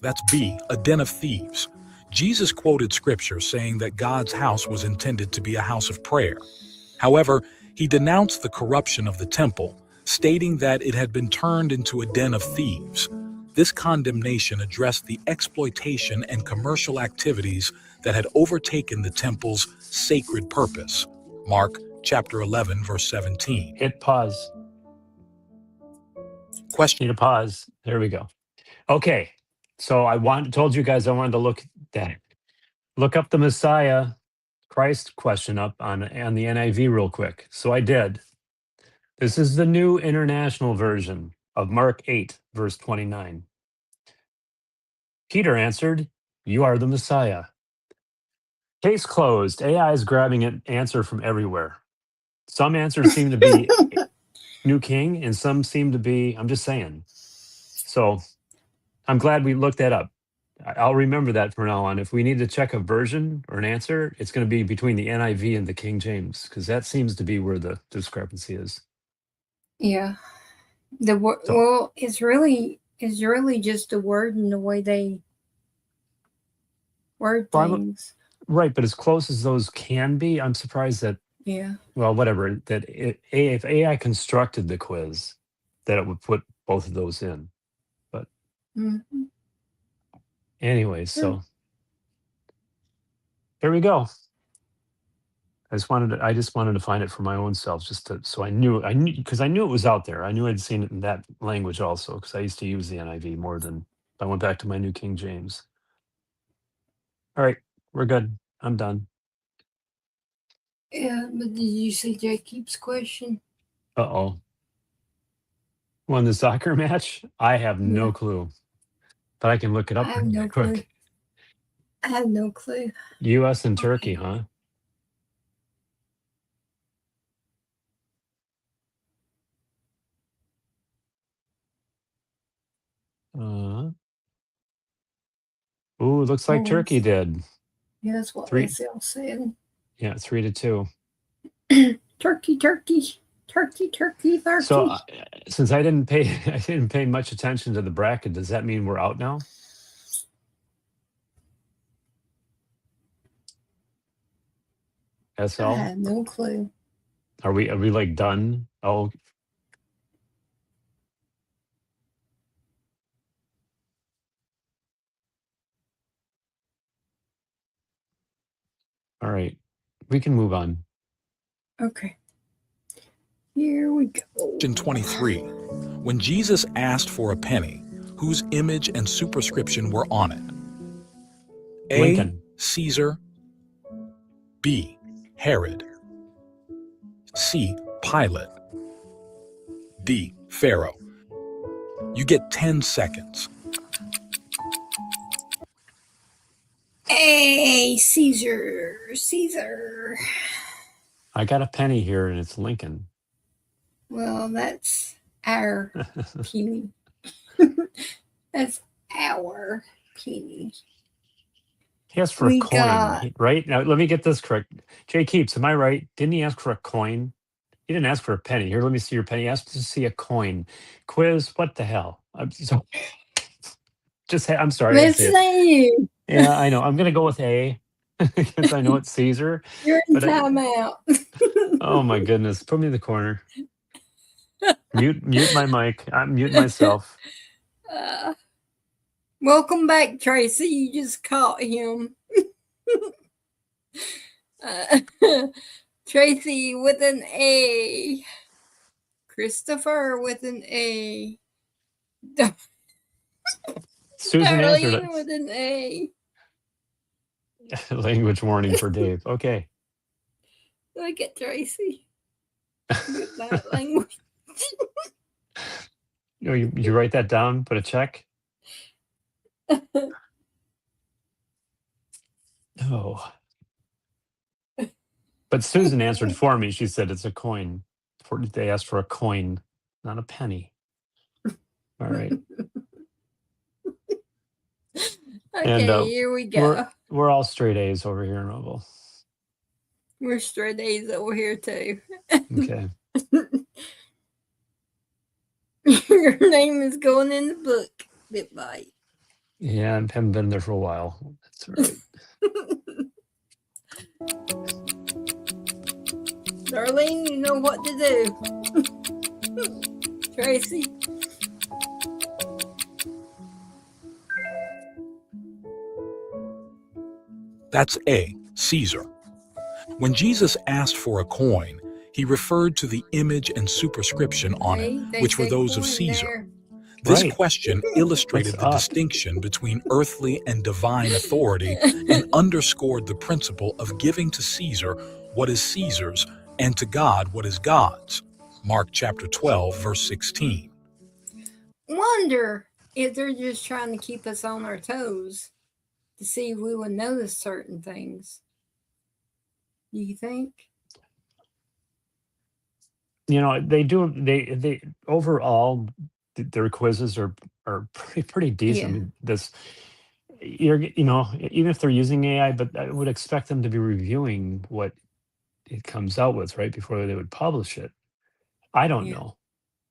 That's B, a den of thieves. Jesus quoted scripture saying that God's house was intended to be a house of prayer. However, he denounced the corruption of the temple, stating that it had been turned into a den of thieves. This condemnation addressed the exploitation and commercial activities that had overtaken the temple's sacred purpose. Mark chapter 11, verse 17. Hit pause. Question. Need a pause. There we go. Okay. So told you guys I wanted to look up the Messiah Christ question up on the NIV real quick. So I did. This is the New International Version of Mark 8, verse 29. Peter answered, "You are the Messiah." Case closed. AI is grabbing an answer from everywhere. Some answers seem to be New King, and some seem to be, I'm just saying. So I'm glad we looked that up. I'll remember that from now on. If we need to check a version or an answer, it's going to be between the NIV and the King James, because that seems to be where the discrepancy is. Yeah. Well, it's really just a word and the way they word things. Right, but as close as those can be, I'm surprised that, well, whatever, that if AI constructed the quiz, that it would put both of those in. But anyways, so there we go. I just wanted to find it for my own self, just to, so I knew because I knew it was out there. I knew I'd seen it in that language also, because I used to use the NIV more than I went back to my New King James. All right, we're good. I'm done. Yeah, but did you see Jacob's question? Uh-oh. Won the soccer match? I have no clue, but I can look it I up have no quick. clue. I have no clue. U.S. and Turkey, huh? Ooh, looks like Turkey did. Yeah, that's what Three. SL said. Yeah, 3-2. Turkey, turkey, turkey, turkey, turkey. So since I didn't pay much attention to the bracket, does that mean we're out now? SL? I have no clue. Are we like done? Oh. All right. We can move on. Okay. Here we go. Question 23. When Jesus asked for a penny, whose image and superscription were on it? A. Lincoln. Caesar. B. Herod. C. Pilate. D. Pharaoh. You get 10 seconds. Hey, Caesar. I got a penny here and it's Lincoln. Well, that's our penny. That's our penny. He asked for a coin, right? Now, let me get this correct. Jay Keeps, am I right? Didn't he ask for a coin? He didn't ask for a penny. Here, let me see your penny. He asked to see a coin. Quiz, what the hell? I'm sorry. You. Yeah, I know. I'm going to go with A because I know it's Caesar. You're in timeout. Oh, my goodness. Put me in the corner. Mute my mic. I'm muting myself. Welcome back, Tracy. You just caught him. Tracy with an A. Christopher with an A. Susan answered it. with an A. Language warning for Dave. Okay. Look at Tracy. With that language. You write that down, put a check. Oh. But Susan answered for me. She said it's a coin. They asked for a coin, not a penny. All right. Okay, and, here we go. We're all straight A's over here in Roble. We're straight A's over here too. Okay. Your name is going in the book. Goodbye. Yeah, I haven't been there for a while. That's right. Darlene, you know what to do. Tracy. That's A. Caesar. When Jesus asked for a coin, he referred to the image and superscription on it, which were those of Caesar. This question illustrated the distinction between earthly and divine authority and underscored the principle of giving to Caesar what is Caesar's and to God what is God's. Mark chapter 12, verse 16. Wonder if they're just trying to keep us on our toes to see if we would notice certain things. Do you think? They do. They overall, their quizzes are pretty decent. Yeah. Even if they're using AI, but I would expect them to be reviewing what it comes out with right before they would publish it. I don't know.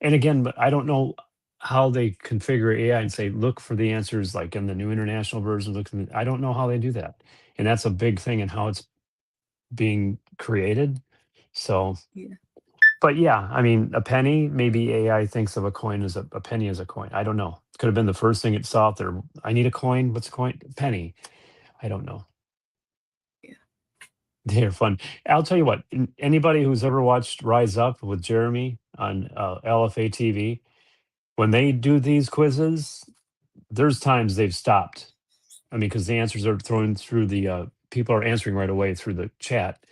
And again, but I don't know how they configure AI and say, look for the answers like in the New International Version. I don't know how they do that. And that's a big thing in how it's being created. So, but yeah, I mean, a penny, maybe AI thinks of a coin as a penny as a coin. I don't know. It could have been the first thing it saw out there. I need a coin. What's a coin? A penny. I don't know. They're fun. I'll tell you what. Anybody who's ever watched Rise Up with Jeremy on LFA TV, when they do these quizzes, there's times they've stopped. I mean, because the answers are thrown through the people are answering right away through the chat,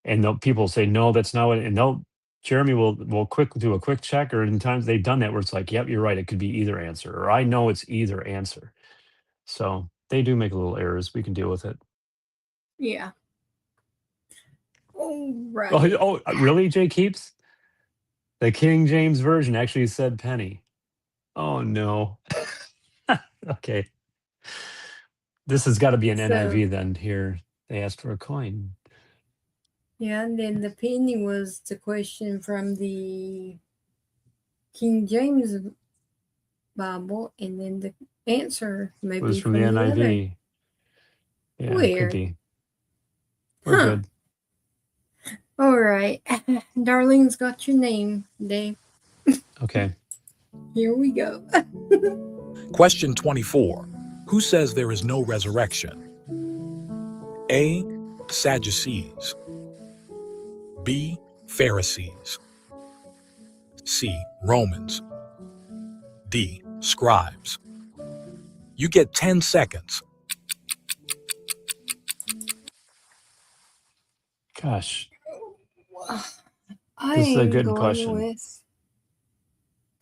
and people say no, that's not what. And Jeremy will do a quick check, or in times they've done that where it's like, yep, you're right, it could be either answer, or I know it's either answer. So they do make little errors. We can deal with it. Yeah. All right. Oh, really, Jay Keeps? The King James Version actually said penny. Oh, no. Okay. This has got to be an NIV then here. They asked for a coin. Yeah, and then the penny was the question from the King James Bible, and then the answer maybe was from the NIV. Yeah, it could be. We're good. All right. Darlene's got your name, Dave. Okay. Here we go. Question 24. Who says there is no resurrection? A. Sadducees. B. Pharisees. C. Romans. D. Scribes. You get 10 seconds. This Gosh. is a good question. With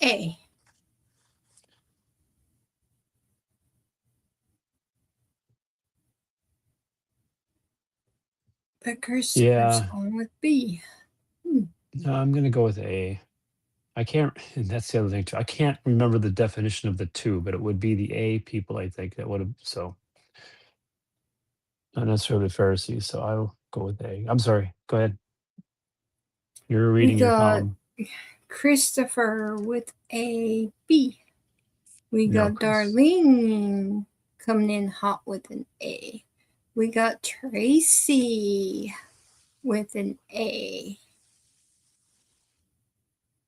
A. But Christopher's going with B. No, I'm going to go with A. I can't, and that's the other thing too. I can't remember the definition of the two, but it would be the A people, I think, that would have, so. Not necessarily Pharisees, so I'll go with A. I'm sorry, go ahead. You're reading your column. Christopher with a B. We got Darlene coming in hot with an A. We got Tracy with an A.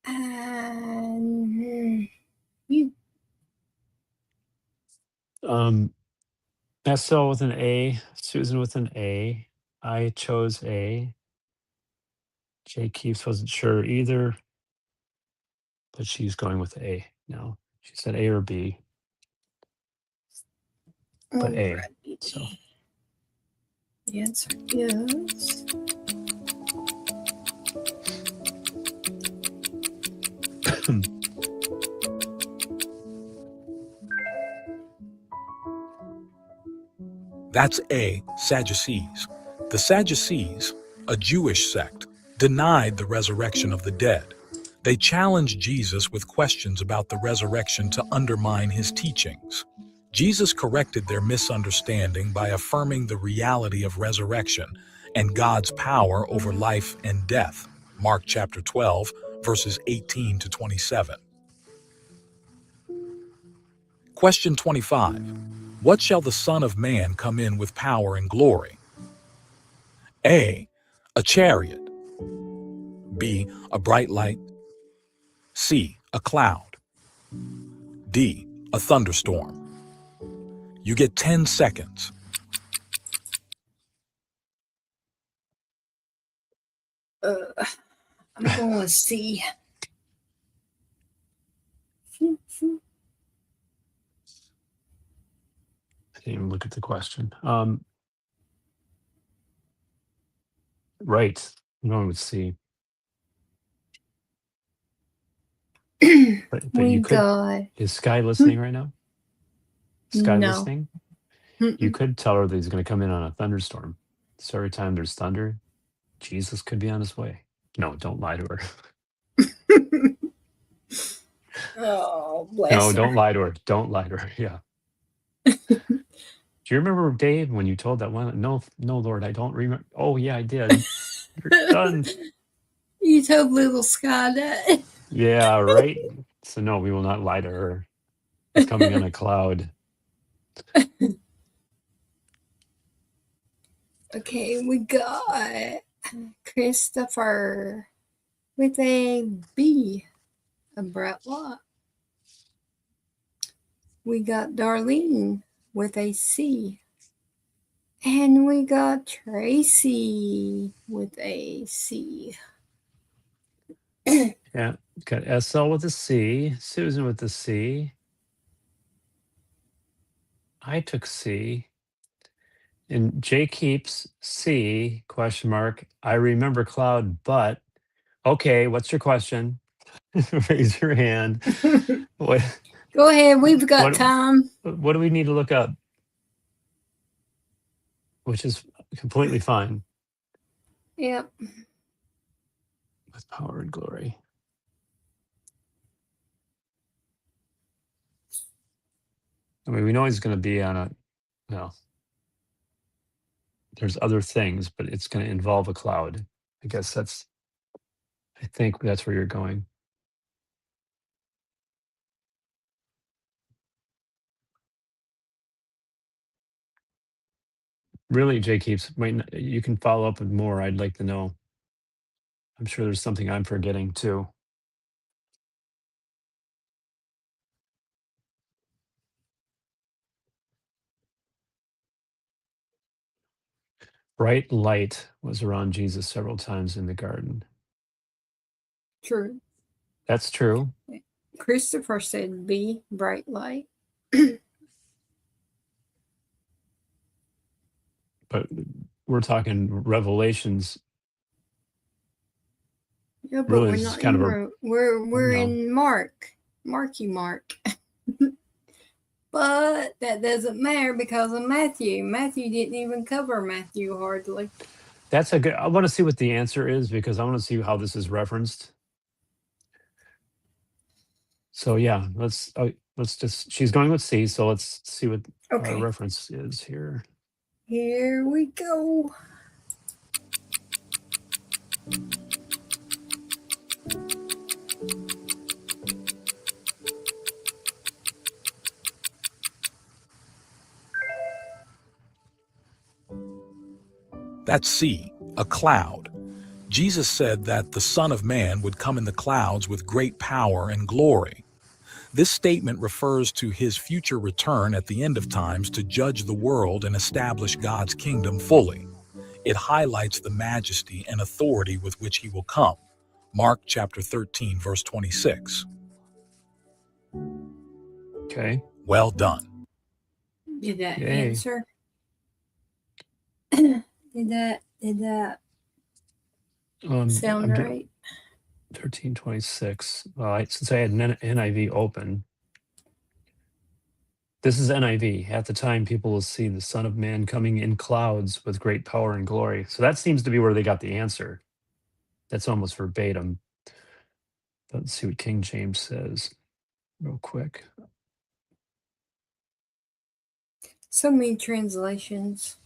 And you. Estelle with an A, Susan with an A. I chose A. Jay Keeps wasn't sure either, but she's going with A now. She said A or B, but A. So the answer is That's A, Sadducees. The Sadducees, a Jewish sect, denied the resurrection of the dead. They challenged Jesus with questions about the resurrection to undermine his teachings. Jesus corrected their misunderstanding by affirming the reality of resurrection and God's power over life and death. Mark chapter 12, verses 18 to 27. Question 25. What shall the Son of Man come in with power and glory? A. A chariot. B. A bright light. C. A cloud. D. A thunderstorm. You get 10 seconds. I'm going with C. I didn't even look at the question. Right. I'm going with C. But you could. Is Sky listening right now? Sky listening? You could tell her that he's going to come in on a thunderstorm. So every time there's thunder, Jesus could be on his way. No, don't lie to her. Oh, bless No, her. don't lie to her. Don't lie to her. Yeah. Do you remember, Dave, when you told that one? No, Lord, I don't remember. Oh, yeah, I did. You're done. You told little Sky that. Yeah, right. So no, we will not lie to her. It's coming on a cloud. Okay, we got Christopher with a B, a bright light. We got Darlene with a C, And we got Tracy with a C. Yeah, got SL with a C, Susan with a C. I took C. And Jay keeps C, question mark. I remember cloud, but okay, what's your question? Raise your hand. What Go ahead, we've got what time. what do we need to look up? Which is completely fine. Yep. With power and glory. I mean, we know he's going to be on a, no. There's other things, but it's going to involve a cloud. I guess I think that's where you're going. Really, Jay keeps, you can follow up with more. I'd like to know. I'm sure there's something I'm forgetting too. Bright light was around Jesus several times in the garden. True. That's true. Christopher said B, bright light. But we're talking Revelations. Yeah, but Really, we're it's not kind in of a, we're no. in Marky Mark. But that doesn't matter because of Matthew. Matthew didn't even cover Matthew hardly. That's a good. I want to see what the answer is because I want to see how this is referenced. So yeah, let's just. She's going with C, so let's see what our reference is here. Here we go. That's C, a cloud. Jesus said that the Son of Man would come in the clouds with great power and glory. This statement refers to his future return at the end of times to judge the world and establish God's kingdom fully. It highlights the majesty and authority with which he will come. Mark chapter 13, verse 26. Okay. Well done. Did that Yay. answer? Did that sound right? 1326. Well, since I had NIV open, this is NIV. At the time, people will see the Son of Man coming in clouds with great power and glory. So that seems to be where they got the answer. That's almost verbatim. Let's see what King James says real quick. So many translations.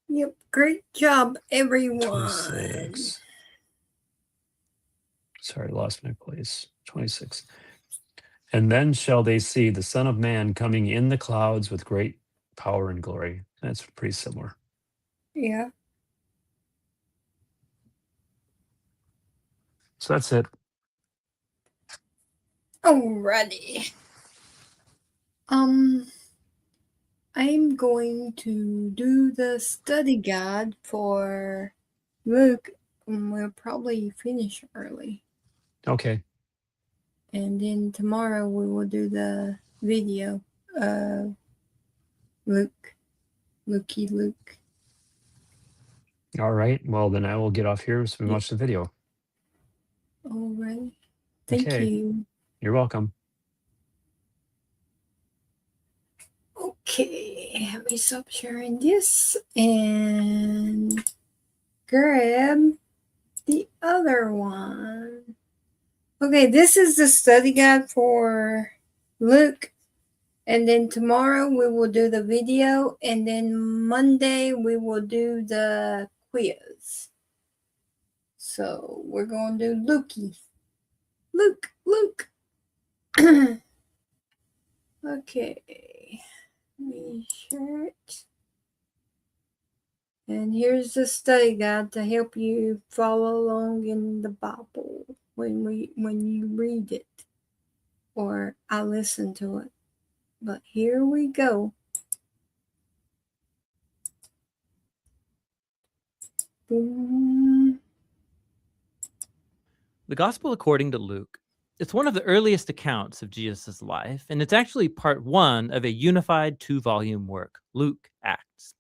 Yep, great job, everyone. 26. Sorry, I lost my place. 26. And then shall they see the Son of Man coming in the clouds with great power and glory. That's pretty similar. Yeah. So that's it. Alrighty. I'm going to do the study guide for Luke, and we'll probably finish early. Okay. And then tomorrow we will do the video of Lukey Luke. All right. Well, then I will get off here so we watch the video. All right. Thank you. You're welcome. Okay, let me stop sharing this and grab the other one. Okay, this is the study guide for Luke. And then tomorrow we will do the video. And then Monday we will do the quiz. So we're going to do Lukey. Luke. Okay. Let me share it. And here's the study guide to help you follow along in the Bible. when you read it, or I listen to it. But here we go. Boom. The Gospel according to Luke. It's one of the earliest accounts of Jesus' life, and it's actually part one of a unified 2-volume work, Luke Acts.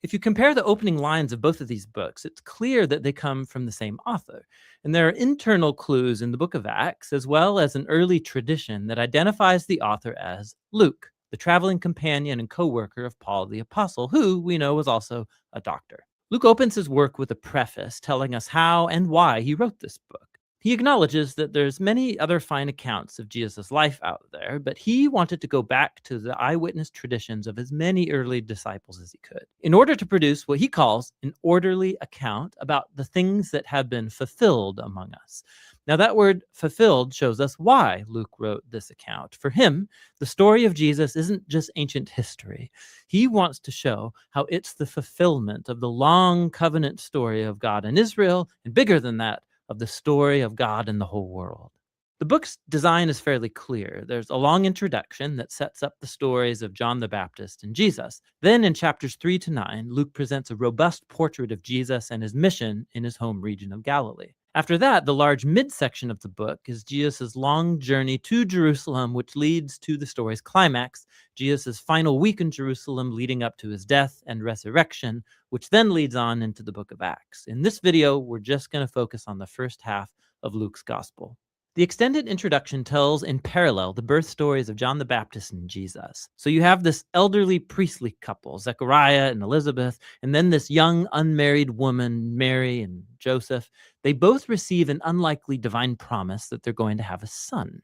If you compare the opening lines of both of these books, it's clear that they come from the same author. And there are internal clues in the book of Acts, as well as an early tradition that identifies the author as Luke, the traveling companion and co-worker of Paul the Apostle, who we know was also a doctor. Luke opens his work with a preface telling us how and why he wrote this book. He acknowledges that there's many other fine accounts of Jesus' life out there, but he wanted to go back to the eyewitness traditions of as many early disciples as he could, in order to produce what he calls an orderly account about the things that have been fulfilled among us. Now, that word fulfilled shows us why Luke wrote this account. For him, the story of Jesus isn't just ancient history. He wants to show how it's the fulfillment of the long covenant story of God and Israel, and bigger than that, of the story of God in the whole world. The book's design is fairly clear. There's a long introduction that sets up the stories of John the Baptist and Jesus. Then in chapters 3 to 9, Luke presents a robust portrait of Jesus and his mission in his home region of Galilee. After that, the large midsection of the book is Jesus' long journey to Jerusalem, which leads to the story's climax, Jesus' final week in Jerusalem leading up to his death and resurrection, which then leads on into the book of Acts. In this video, we're just going to focus on the first half of Luke's gospel. The extended introduction tells in parallel the birth stories of John the Baptist and Jesus. So you have this elderly priestly couple, Zechariah and Elizabeth, and then this young unmarried woman, Mary and Joseph. They both receive an unlikely divine promise that they're going to have a son.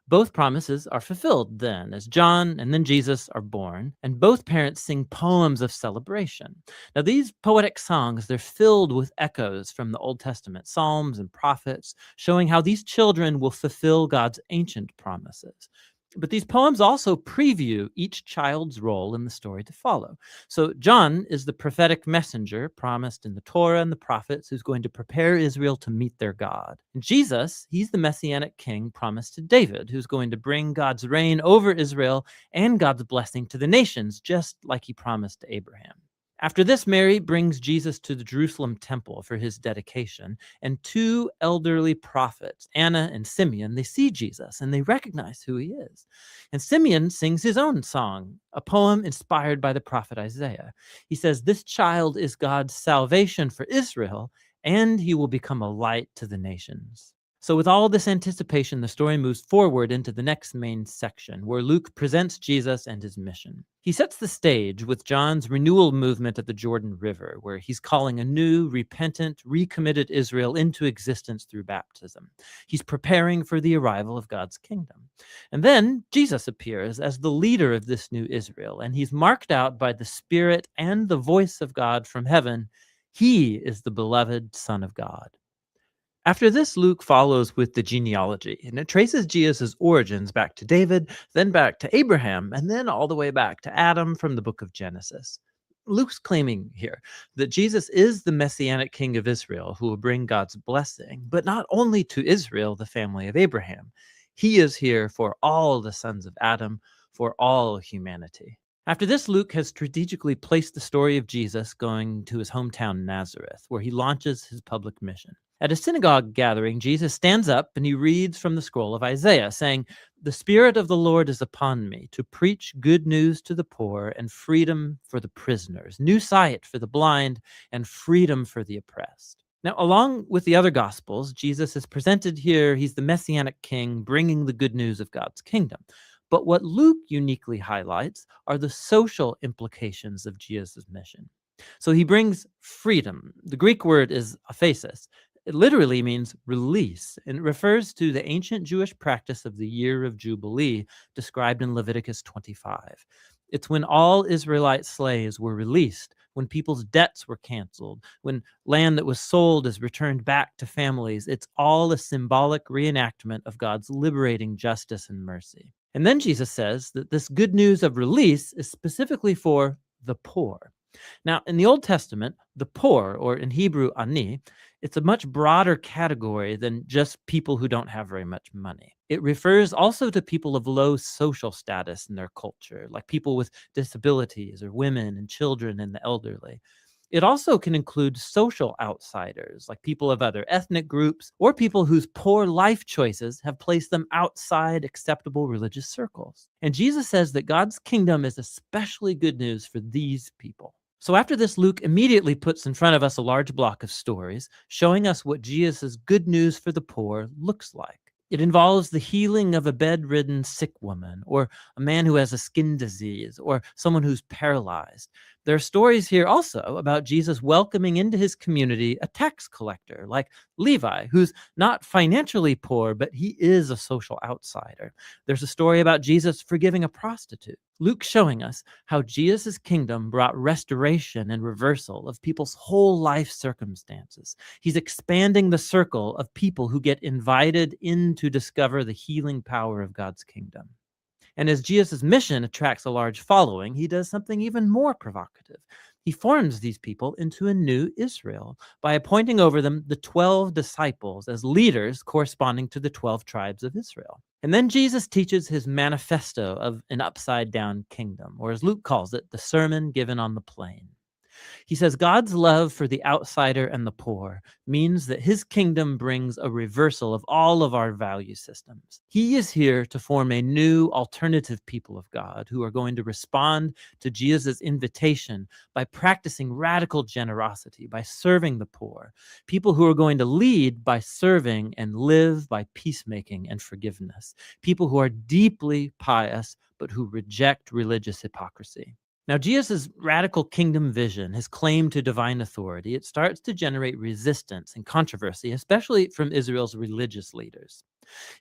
Both promises are fulfilled then, as John and then Jesus are born, and both parents sing poems of celebration. Now, these poetic songs, they're filled with echoes from the Old Testament, Psalms and prophets, showing how these children will fulfill God's ancient promises. But these poems also preview each child's role in the story to follow. So John is the prophetic messenger promised in the Torah and the prophets who's going to prepare Israel to meet their God. And Jesus, he's the messianic king promised to David, who's going to bring God's reign over Israel and God's blessing to the nations, just like he promised to Abraham. After this, Mary brings Jesus to the Jerusalem temple for his dedication, and two elderly prophets, Anna and Simeon, they see Jesus and they recognize who he is. And Simeon sings his own song, a poem inspired by the prophet Isaiah. He says, "This child is God's salvation for Israel, and he will become a light to the nations." So with all this anticipation, the story moves forward into the next main section, where Luke presents Jesus and his mission. He sets the stage with John's renewal movement at the Jordan River, where he's calling a new, repentant, recommitted Israel into existence through baptism. He's preparing for the arrival of God's kingdom. And then Jesus appears as the leader of this new Israel, and he's marked out by the Spirit and the voice of God from heaven. He is the beloved Son of God. After this, Luke follows with the genealogy, and it traces Jesus' origins back to David, then back to Abraham, and then all the way back to Adam from the book of Genesis. Luke's claiming here that Jesus is the messianic king of Israel who will bring God's blessing, but not only to Israel, the family of Abraham. He is here for all the sons of Adam, for all humanity. After this, Luke has strategically placed the story of Jesus going to his hometown Nazareth, where he launches his public mission. At a synagogue gathering, Jesus stands up and he reads from the scroll of Isaiah, saying, "The Spirit of the Lord is upon me to preach good news to the poor and freedom for the prisoners, new sight for the blind and freedom for the oppressed." Now, along with the other Gospels, Jesus is presented here. He's the Messianic King bringing the good news of God's kingdom. But what Luke uniquely highlights are the social implications of Jesus' mission. So he brings freedom. The Greek word is aphesis. It literally means release, and it refers to the ancient Jewish practice of the year of Jubilee described in Leviticus 25. It's when all Israelite slaves were released, when people's debts were canceled, when land that was sold is returned back to families. It's all a symbolic reenactment of God's liberating justice and mercy. And then Jesus says that this good news of release is specifically for the poor. Now, in the Old Testament, the poor, or in Hebrew, ani, It's a much broader category than just people who don't have very much money. It refers also to people of low social status in their culture, like people with disabilities or women and children and the elderly. It also can include social outsiders, like people of other ethnic groups or people whose poor life choices have placed them outside acceptable religious circles. And Jesus says that God's kingdom is especially good news for these people. So after this, Luke immediately puts in front of us a large block of stories showing us what Jesus' good news for the poor looks like. It involves the healing of a bedridden sick woman, or a man who has a skin disease, or someone who's paralyzed. There are stories here also about Jesus welcoming into his community a tax collector like Levi, who's not financially poor, but he is a social outsider. There's a story about Jesus forgiving a prostitute. Luke's showing us how Jesus' kingdom brought restoration and reversal of people's whole life circumstances. He's expanding the circle of people who get invited in to discover the healing power of God's kingdom. And as Jesus' mission attracts a large following, he does something even more provocative. He forms these people into a new Israel by appointing over them the 12 disciples as leaders corresponding to the 12 tribes of Israel. And then Jesus teaches his manifesto of an upside-down kingdom, or as Luke calls it, the sermon given on the plain. He says God's love for the outsider and the poor means that his kingdom brings a reversal of all of our value systems. He is here to form a new alternative people of God who are going to respond to Jesus' invitation by practicing radical generosity, by serving the poor. People who are going to lead by serving and live by peacemaking and forgiveness. People who are deeply pious but who reject religious hypocrisy. Now, Jesus' radical kingdom vision, his claim to divine authority, it starts to generate resistance and controversy, especially from Israel's religious leaders.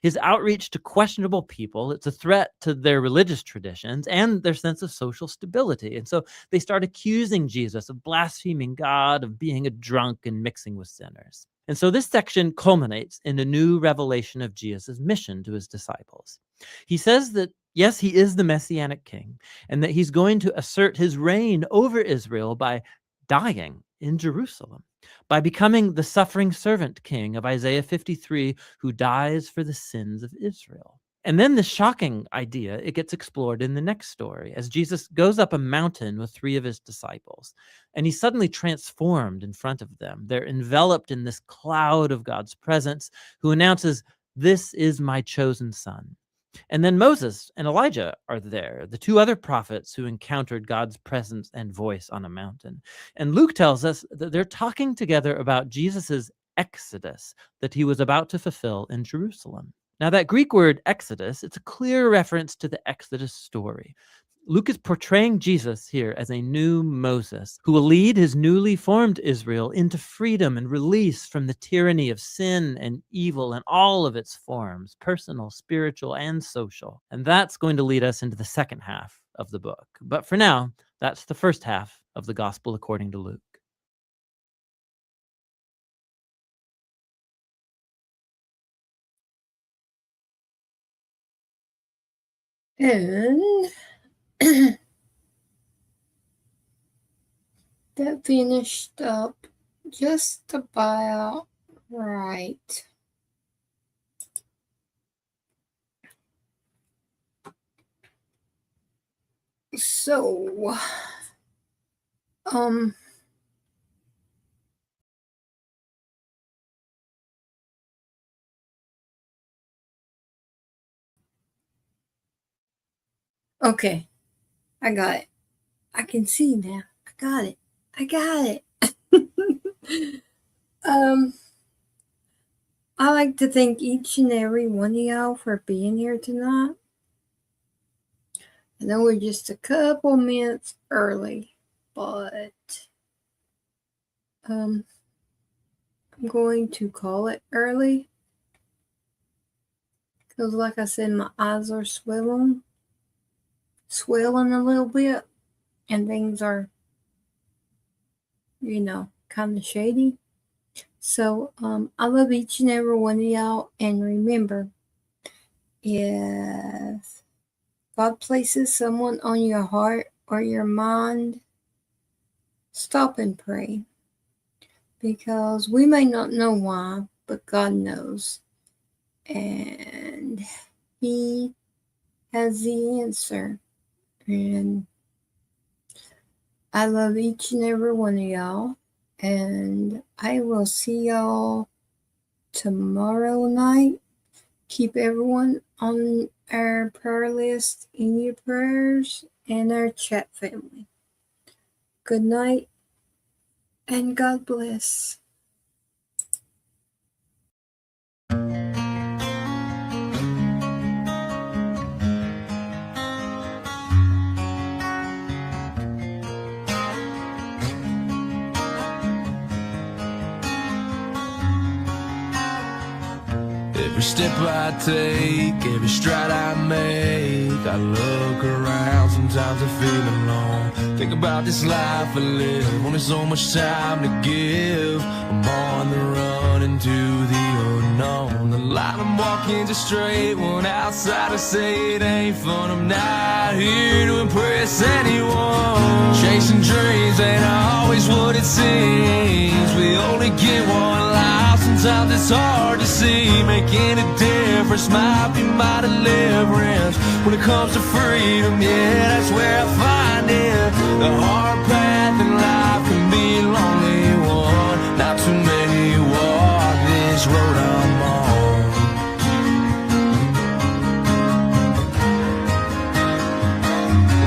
His outreach to questionable people, it's a threat to their religious traditions and their sense of social stability. And so they start accusing Jesus of blaspheming God, of being a drunk and mixing with sinners. And so this section culminates in a new revelation of Jesus' mission to his disciples. He says that, yes, he is the Messianic king, and that he's going to assert his reign over Israel by dying in Jerusalem, by becoming the suffering servant king of Isaiah 53, who dies for the sins of Israel. And then the shocking idea, it gets explored in the next story as Jesus goes up a mountain with 3 of his disciples, and he's suddenly transformed in front of them. They're enveloped in this cloud of God's presence, who announces, "This is my chosen son." And then Moses and Elijah are there, the 2 other prophets who encountered God's presence and voice on a mountain. And Luke tells us that they're talking together about Jesus's exodus that he was about to fulfill in Jerusalem. Now, that Greek word exodus, it's a clear reference to the Exodus story. Luke is portraying Jesus here as a new Moses who will lead his newly formed Israel into freedom and release from the tyranny of sin and evil in all of its forms, personal, spiritual, and social. And that's going to lead us into the second half of the book. But for now, that's the first half of the Gospel according to Luke. And that finished up just about right. So, okay, I got it. I can see now. I got it. I like to thank each and every one of y'all for being here tonight. I know we're just a couple minutes early, but I'm going to call it early because, like I said, my eyes are swelling a little bit, and things are, kind of shady. So I love each and every one of y'all, and remember, if God places someone on your heart or your mind, stop and pray. because we may not know why, but God knows. And He has the answer. And I love each and every one of y'all. And I will see y'all tomorrow night. Keep everyone on our prayer list in your prayers and our chat family. Good night and God bless. Every step I take, every stride I make, I look around, sometimes I feel alone. Think about this life I live, only so much time to give. I'm on the run into the unknown. The line I'm walking just straight, one outside to say it ain't fun. I'm not here to impress anyone. Chasing dreams ain't always what it seems. We only get one life, sometimes it's hard to see. Making a difference might be my deliverance. When it comes to freedom, yeah, that's where I find it. The hard path in life can be a lonely one. Not too many walk this road I'm on.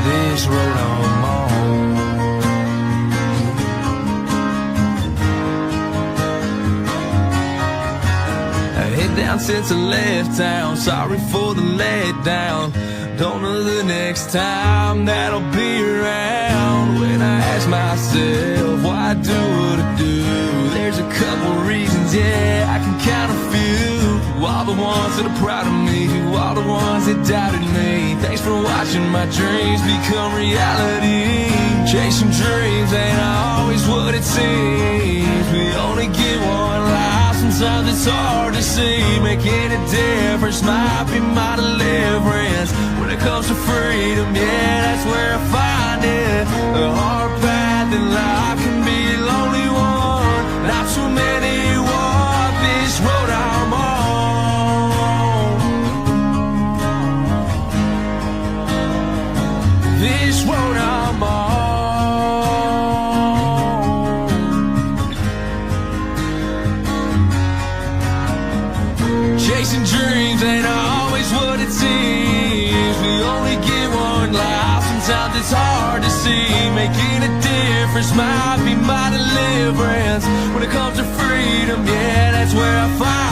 This road I'm on. Head down since I left town, sorry for the letdown. Don't know the next time that I'll be around. When I ask myself why I do what I do, there's a couple reasons, yeah, I can count a few. To all the ones that are proud of me, to all the ones that doubted me, thanks for watching my dreams become reality. Chasing dreams ain't always what it seems. We only get one life, sometimes it's hard to see. Making a difference might be my deliverance. When it comes to freedom, yeah, that's where I find it. The hard path in life can be a lonely one. Not too many walk this road I'm on. This road I'm on. Chasing dreams ain't always what it seems. We only get one life, sometimes it's hard to see. Making a difference might be my deliverance. When it comes to freedom, yeah, that's where I find